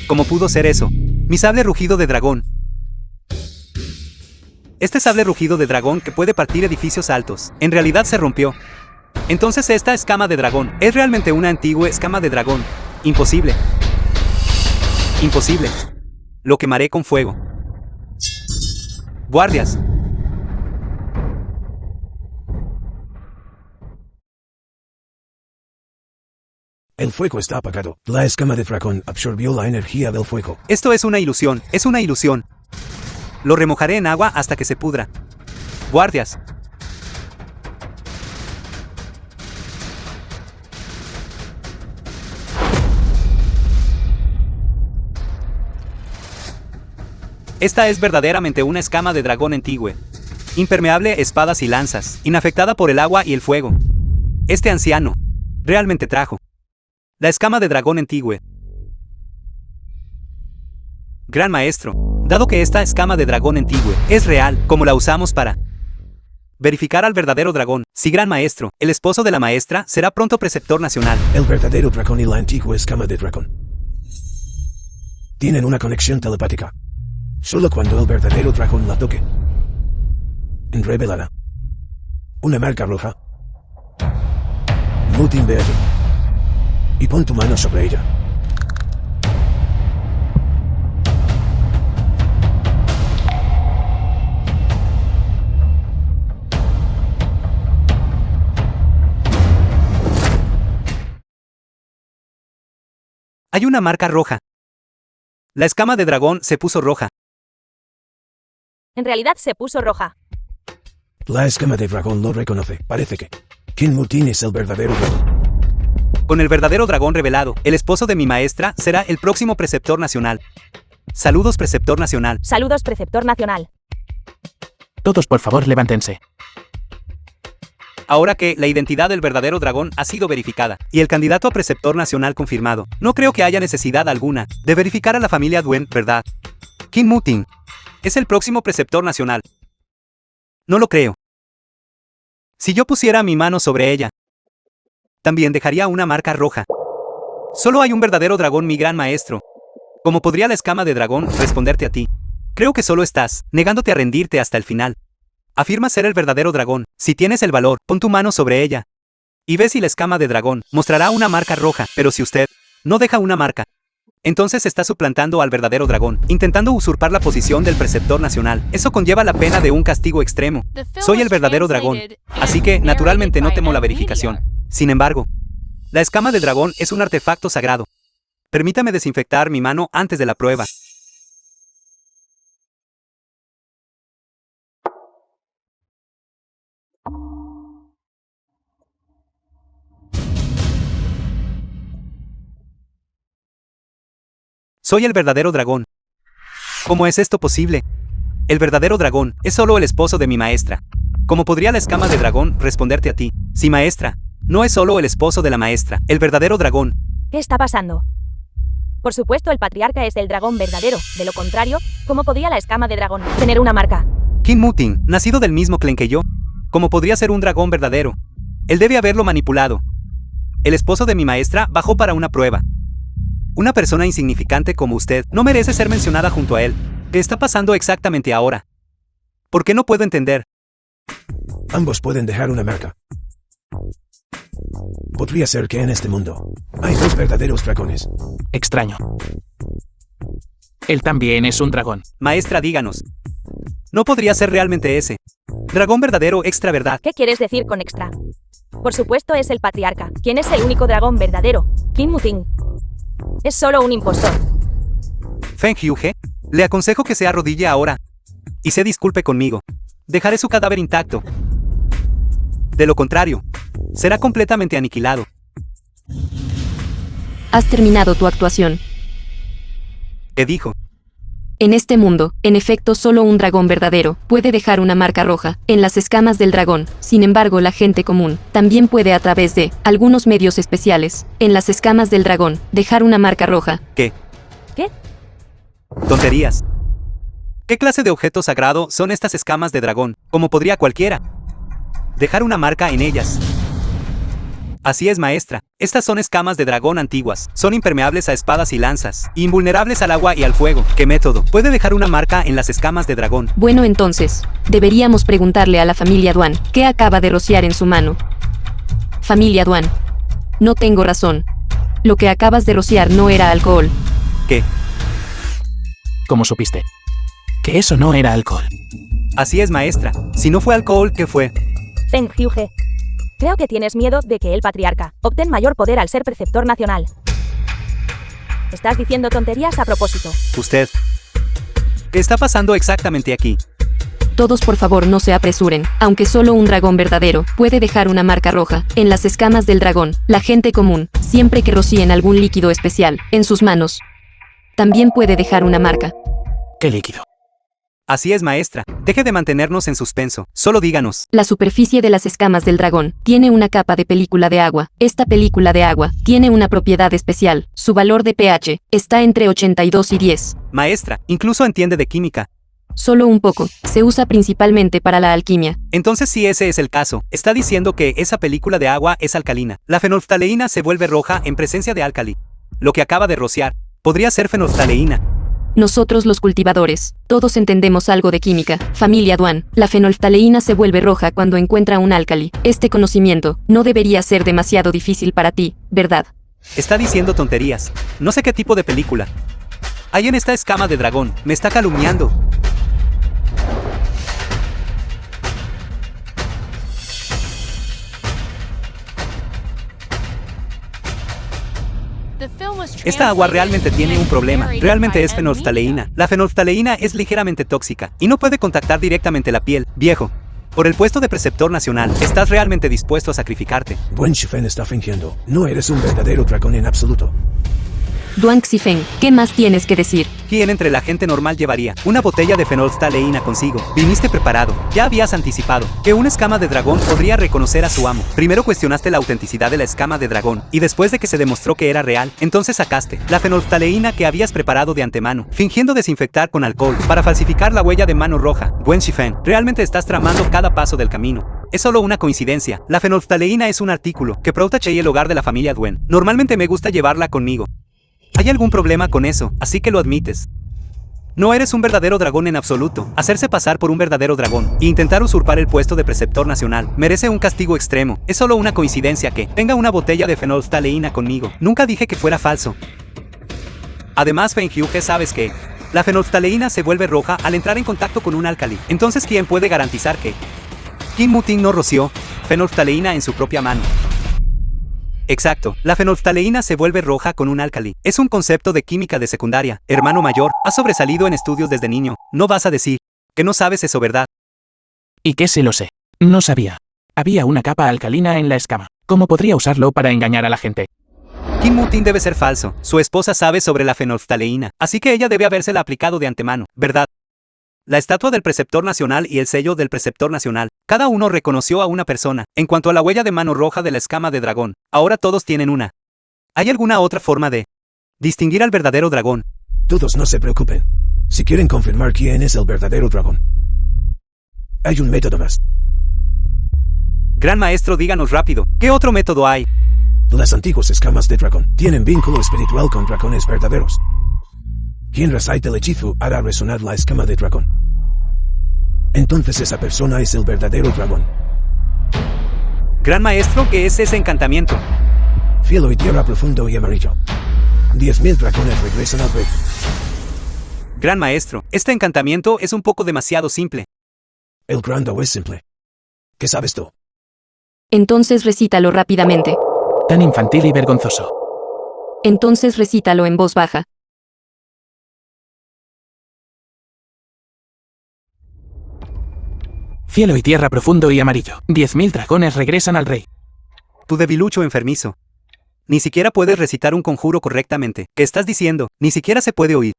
¿Cómo pudo ser eso? Mi sable rugido de dragón. Este sable rugido de dragón que puede partir edificios altos, en realidad se rompió. Entonces esta escama de dragón es realmente una antigua escama de dragón. Imposible. Imposible. Lo quemaré con fuego. Guardias. El fuego está apagado. La escama de dragón absorbió la energía del fuego. Esto es una ilusión, es una ilusión. Lo remojaré en agua hasta que se pudra. Guardias. Esta es verdaderamente una escama de dragón antigua. Impermeable a espadas y lanzas, inafectada por el agua y el fuego. Este anciano realmente trajo la escama de dragón antigua. Gran maestro, dado que esta escama de dragón antigua es real, como la usamos para verificar al verdadero dragón, si gran maestro, el esposo de la maestra, será pronto preceptor nacional. El verdadero dragón y la antigua escama de dragón tienen una conexión telepática. Solo cuando el verdadero dragón la toque, revelará una marca roja. Mutin verde. Y pon tu mano sobre ella. Hay una marca roja. La escama de dragón se puso roja. En realidad se puso roja. La escama de dragón lo reconoce. Parece que King Mutin es el verdadero dragón. Con el verdadero dragón revelado, el esposo de mi maestra será el próximo preceptor nacional. Saludos, preceptor nacional. Saludos, preceptor nacional. Todos por favor levántense. Ahora que la identidad del verdadero dragón ha sido verificada, y el candidato a preceptor nacional confirmado, no creo que haya necesidad alguna de verificar a la familia Duen, ¿verdad? King Mutin es el próximo preceptor nacional. No lo creo. Si yo pusiera mi mano sobre ella, también dejaría una marca roja. Solo hay un verdadero dragón, mi gran maestro. ¿Cómo podría la escama de dragón responderte a ti? Creo que solo estás negándote a rendirte hasta el final. Afirma ser el verdadero dragón. Si tienes el valor, pon tu mano sobre ella. Y ve si la escama de dragón mostrará una marca roja. Pero si usted no deja una marca, entonces está suplantando al verdadero dragón, intentando usurpar la posición del preceptor nacional. Eso conlleva la pena de un castigo extremo. Soy el verdadero dragón, así que naturalmente no temo la verificación. Sin embargo, la escama de dragón es un artefacto sagrado. Permítame desinfectar mi mano antes de la prueba. Soy el verdadero dragón. ¿Cómo es esto posible? El verdadero dragón es solo el esposo de mi maestra. ¿Cómo podría la escama de dragón responderte a ti? Si maestra, no es solo el esposo de la maestra, el verdadero dragón. ¿Qué está pasando? Por supuesto, el patriarca es el dragón verdadero. De lo contrario, ¿cómo podría la escama de dragón tener una marca? King Mutin, nacido del mismo clan que yo. ¿Cómo podría ser un dragón verdadero? Él debe haberlo manipulado. El esposo de mi maestra bajó para una prueba. Una persona insignificante como usted no merece ser mencionada junto a él. ¿Qué está pasando exactamente ahora? ¿Por qué no puedo entender? Ambos pueden dejar una marca. Podría ser que en este mundo hay dos verdaderos dragones. Extraño. Él también es un dragón. Maestra, díganos, No podría ser realmente ese. Dragón verdadero extra verdad. ¿Qué quieres decir con extra? Por supuesto es el patriarca. ¿Quién es el único dragón verdadero? Qin Muting. Es solo un impostor. Feng Hyuge, le aconsejo que se arrodille ahora. Y se disculpe conmigo. Dejaré su cadáver intacto. De lo contrario, será completamente aniquilado. Has terminado tu actuación. ¿Qué dijo? En este mundo, en efecto, solo un dragón verdadero puede dejar una marca roja en las escamas del dragón. Sin embargo, la gente común también puede, a través de algunos medios especiales, en las escamas del dragón, dejar una marca roja. ¿Qué? ¿Qué? Tonterías. ¿Qué clase de objeto sagrado son estas escamas de dragón? Como podría cualquiera dejar una marca en ellas. Así es, maestra. Estas son escamas de dragón antiguas. Son impermeables a espadas y lanzas, invulnerables al agua y al fuego. ¿Qué método puede dejar una marca en las escamas de dragón? Bueno, entonces, deberíamos preguntarle a la familia Duan, ¿qué acaba de rociar en su mano? Familia Duan. No tengo razón. Lo que acabas de rociar no era alcohol. ¿Qué? ¿Cómo supiste? Que eso no era alcohol. Así es, maestra. Si no fue alcohol, ¿qué fue? Feng Hyuge. Creo que tienes miedo de que el patriarca obtenga mayor poder al ser preceptor nacional. Estás diciendo tonterías a propósito. Usted. ¿Qué está pasando exactamente aquí? Todos por favor no se apresuren, aunque solo un dragón verdadero puede dejar una marca roja en las escamas del dragón. La gente común, siempre que rocíen algún líquido especial en sus manos, también puede dejar una marca. ¿Qué líquido? Así es, maestra. Deje de mantenernos en suspenso. Solo díganos. La superficie de las escamas del dragón tiene una capa de película de agua. Esta película de agua tiene una propiedad especial. Su valor de pH está entre 82 y 10. Maestra, incluso entiende de química. Solo un poco. Se usa principalmente para la alquimia. Entonces, si ese es el caso, está diciendo que esa película de agua es alcalina. La fenolftaleína se vuelve roja en presencia de álcali. Lo que acaba de rociar podría ser fenolftaleína. Nosotros los cultivadores, todos entendemos algo de química. Familia Duan, la fenolftaleína se vuelve roja cuando encuentra un álcali. Este conocimiento no debería ser demasiado difícil para ti, ¿verdad? Está diciendo tonterías. No sé qué tipo de película hay en esta escama de dragón. Me está calumniando. Esta agua realmente tiene un problema. Realmente es fenolftaleína. La fenolftaleína es ligeramente tóxica y no puede contactar directamente la piel. Viejo, por el puesto de preceptor nacional, ¿estás realmente dispuesto a sacrificarte? Buen Shifen está fingiendo. No eres un verdadero dragón en absoluto. Duan Xifeng, ¿qué más tienes que decir? ¿Quién entre la gente normal llevaría una botella de fenolftaleína consigo? Viniste preparado. Ya habías anticipado que una escama de dragón podría reconocer a su amo. Primero cuestionaste la autenticidad de la escama de dragón, y después de que se demostró que era real, entonces sacaste la fenolftaleína que habías preparado de antemano, fingiendo desinfectar con alcohol para falsificar la huella de mano roja. Buen Shifen, realmente estás tramando cada paso del camino. Es solo una coincidencia. La fenolftaleína es un artículo que protege el hogar de la familia Duen. Normalmente me gusta llevarla conmigo. ¿Hay algún problema con eso? Así que lo admites. No eres un verdadero dragón en absoluto. Hacerse pasar por un verdadero dragón e intentar usurpar el puesto de preceptor nacional merece un castigo extremo. Es solo una coincidencia que tenga una botella de fenolftaleína conmigo. Nunca dije que fuera falso. Además, Feng Hyuge, sabes que la fenolftaleína se vuelve roja al entrar en contacto con un álcali. Entonces, ¿quién puede garantizar que Qin Muting no roció fenolftaleína en su propia mano? Exacto, la fenolftaleína se vuelve roja con un álcali. Es un concepto de química de secundaria. Hermano mayor, has sobresalido en estudios desde niño. No vas a decir que no sabes eso, ¿verdad? ¿Y qué se lo sé? No sabía. Había una capa alcalina en la escama. ¿Cómo podría usarlo para engañar a la gente? Qin Muting debe ser falso. Su esposa sabe sobre la fenolftaleína, así que ella debe habérsela aplicado de antemano, ¿verdad? La estatua del preceptor nacional y el sello del preceptor nacional, cada uno reconoció a una persona. En cuanto a la huella de mano roja de la escama de dragón, ahora todos tienen una. ¿Hay alguna otra forma de distinguir al verdadero dragón? Todos no se preocupen. Si quieren confirmar quién es el verdadero dragón, hay un método más. Gran maestro, díganos rápido, ¿qué otro método hay? Las antiguas escamas de dragón tienen vínculo espiritual con dragones verdaderos. Quien recite el hechizo hará resonar la escama de dragón. Entonces esa persona es el verdadero dragón. Gran maestro, ¿qué es ese encantamiento? Cielo y tierra profundo y amarillo. 10.000 dragones regresan al rey. Gran maestro, este encantamiento es un poco demasiado simple. El grando es simple. ¿Qué sabes tú? Entonces recítalo rápidamente. Tan infantil y vergonzoso. Entonces recítalo en voz baja. Cielo y tierra profundo y amarillo. 10.000 dragones regresan al rey. Tu debilucho enfermizo. Ni siquiera puedes recitar un conjuro correctamente. ¿Qué estás diciendo? Ni siquiera se puede oír.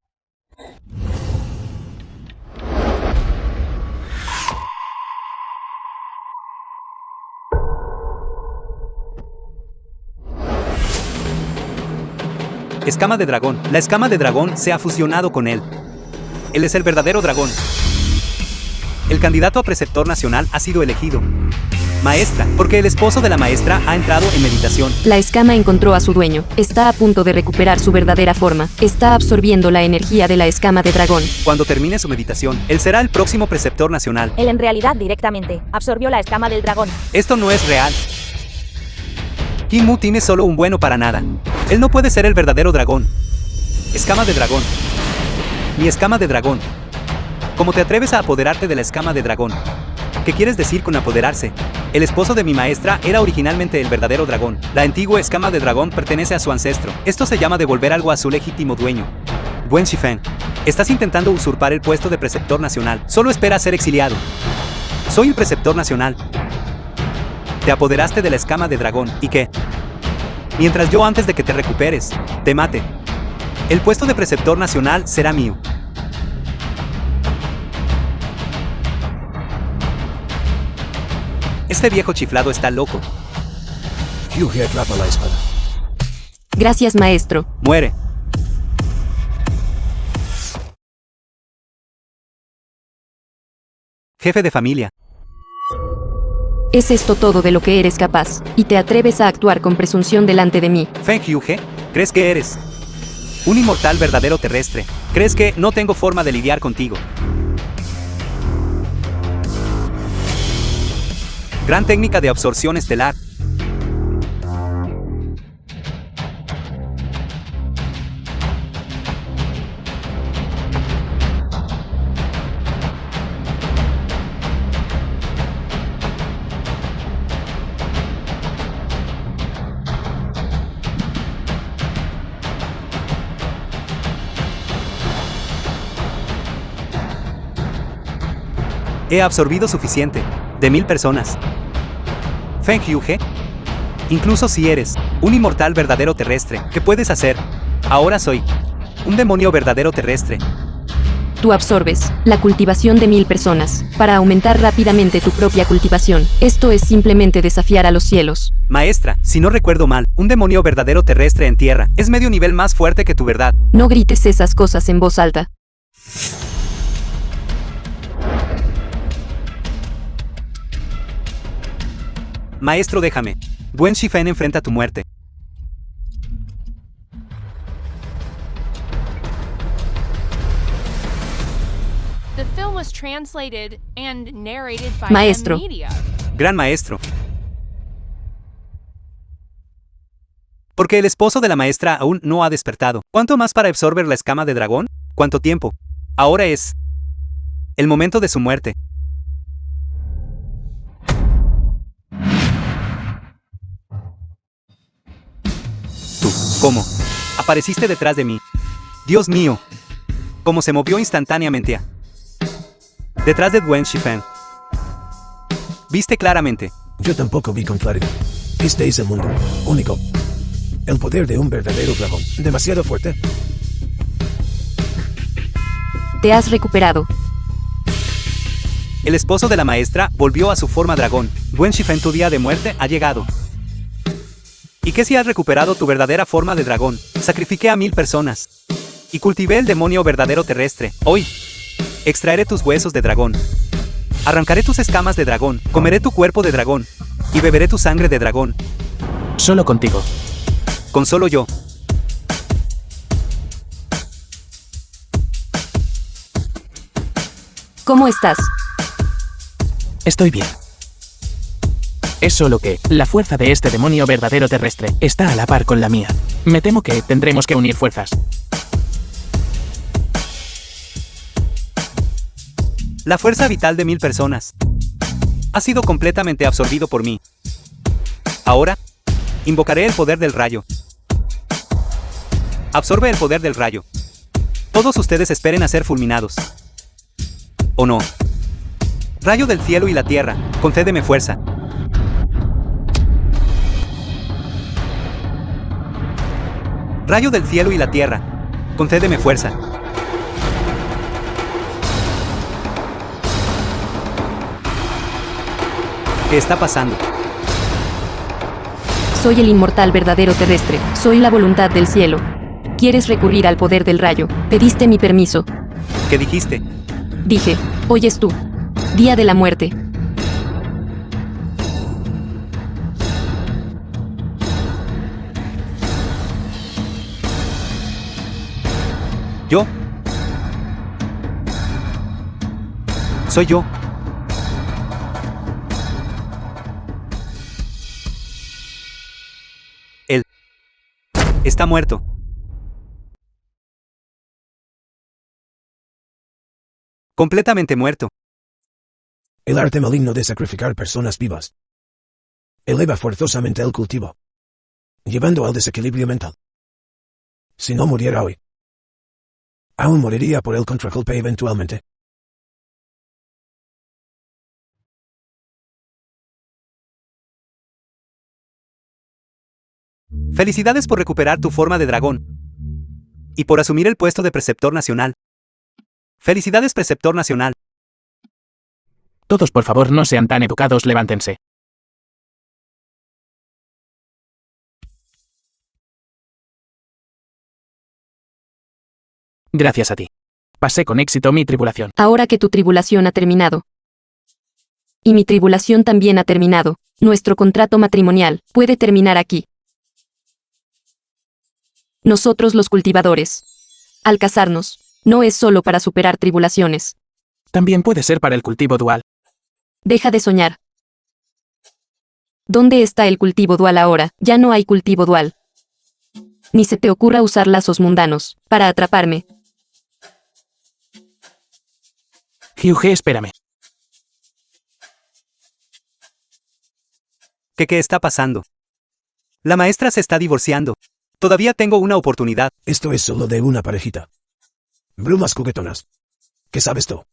Escama de dragón. La escama de dragón se ha fusionado con él. Él es el verdadero dragón. El candidato a preceptor nacional ha sido elegido. Maestra, porque el esposo de la maestra ha entrado en meditación. La escama encontró a su dueño. Está a punto de recuperar su verdadera forma. Está absorbiendo la energía de la escama de dragón. Cuando termine su meditación, él será el próximo preceptor nacional. Él en realidad directamente absorbió la escama del dragón. Esto no es real. Kim Mutin es solo un bueno para nada. Él no puede ser el verdadero dragón. Escama de dragón. Mi escama de dragón. ¿Cómo te atreves a apoderarte de la escama de dragón? ¿Qué quieres decir con apoderarse? El esposo de mi maestra era originalmente el verdadero dragón. La antigua escama de dragón pertenece a su ancestro. Esto se llama devolver algo a su legítimo dueño. Wen Shifeng, estás intentando usurpar el puesto de preceptor nacional. Solo espera ser exiliado. Soy el preceptor nacional. Te apoderaste de la escama de dragón. ¿Y qué? Mientras yo, antes de que te recuperes, te mate. El puesto de preceptor nacional será mío. Este viejo chiflado está loco. Hyuge atrapa la espada. Gracias, maestro. Muere. Jefe de familia. ¿Es esto todo de lo que eres capaz? ¿Y te atreves a actuar con presunción delante de mí? Feng Hyuge, ¿crees que eres un inmortal verdadero terrestre? ¿Crees que no tengo forma de lidiar contigo? Gran técnica de absorción estelar. He absorbido suficiente. De 1000 personas. Feng Hyuge, incluso si eres un inmortal verdadero terrestre, ¿qué puedes hacer? Ahora soy un demonio verdadero terrestre. Tú absorbes la cultivación de 1000 personas para aumentar rápidamente tu propia cultivación. Esto es simplemente desafiar a los cielos. Maestra, si no recuerdo mal, un demonio verdadero terrestre en tierra es medio nivel más fuerte que tu verdad. No grites esas cosas en voz alta. Maestro, déjame. Wen Shifeng enfrenta tu muerte. The film was translated and narrated by Maestro. Media. Gran maestro. Porque el esposo de la maestra aún no ha despertado. ¿Cuánto más para absorber la escama de dragón? ¿Cuánto tiempo? Ahora es el momento de su muerte. Tú, ¿cómo? Apareciste detrás de mí. Dios mío. Cómo se movió instantáneamente. Detrás de Wen Shifeng. Viste claramente. Yo tampoco vi con claridad. Este es el mundo. Único. El poder de un verdadero dragón. Demasiado fuerte. Te has recuperado. El esposo de la maestra volvió a su forma dragón. Wen Shifeng, tu día de muerte ha llegado. ¿Y qué si has recuperado tu verdadera forma de dragón? Sacrifiqué a 1000 personas. Y cultivé el demonio verdadero terrestre. Hoy, extraeré tus huesos de dragón. Arrancaré tus escamas de dragón. Comeré tu cuerpo de dragón. Y beberé tu sangre de dragón. Solo contigo. Con solo yo. ¿Cómo estás? Estoy bien. Es solo que la fuerza de este demonio verdadero terrestre está a la par con la mía. Me temo que tendremos que unir fuerzas. La fuerza vital de 1000 personas ha sido completamente absorbido por mí. Ahora, invocaré el poder del rayo. Absorbe el poder del rayo. Todos ustedes esperen a ser fulminados. ¿O no? Rayo del cielo y la tierra, concédeme fuerza. Rayo del cielo y la tierra, concédeme fuerza. ¿Qué está pasando? Soy el inmortal verdadero terrestre, soy la voluntad del cielo. ¿Quieres recurrir al poder del rayo? Pediste mi permiso. ¿Qué dijiste? Dije, oyes tú. Día de la muerte. ¿Yo? Soy yo. Él está muerto. Completamente muerto. El arte maligno de sacrificar personas vivas eleva forzosamente el cultivo, llevando al desequilibrio mental. Si no muriera hoy, aún moriría por el contragolpe eventualmente. Felicidades por recuperar tu forma de dragón. Y por asumir el puesto de preceptor nacional. Felicidades, preceptor nacional. Todos por favor no sean tan educados, levántense. Gracias a ti. Pasé con éxito mi tribulación. Ahora que tu tribulación ha terminado. Y mi tribulación también ha terminado. Nuestro contrato matrimonial puede terminar aquí. Nosotros los cultivadores. Al casarnos, no es solo para superar tribulaciones. También puede ser para el cultivo dual. Deja de soñar. ¿Dónde está el cultivo dual ahora? Ya no hay cultivo dual. Ni se te ocurra usar lazos mundanos para atraparme. Hyuge, espérame. ¿Qué está pasando? La maestra se está divorciando. Todavía tengo una oportunidad. Esto es solo de una parejita. Brumas juguetonas. ¿Qué sabes tú?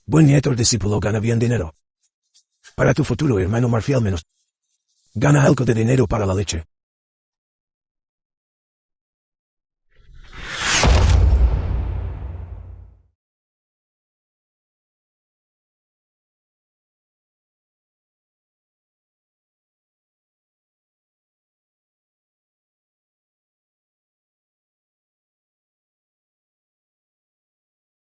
Buen nieto, el discípulo gana bien dinero. Para tu futuro hermano Marfial menos. Gana algo de dinero para la leche.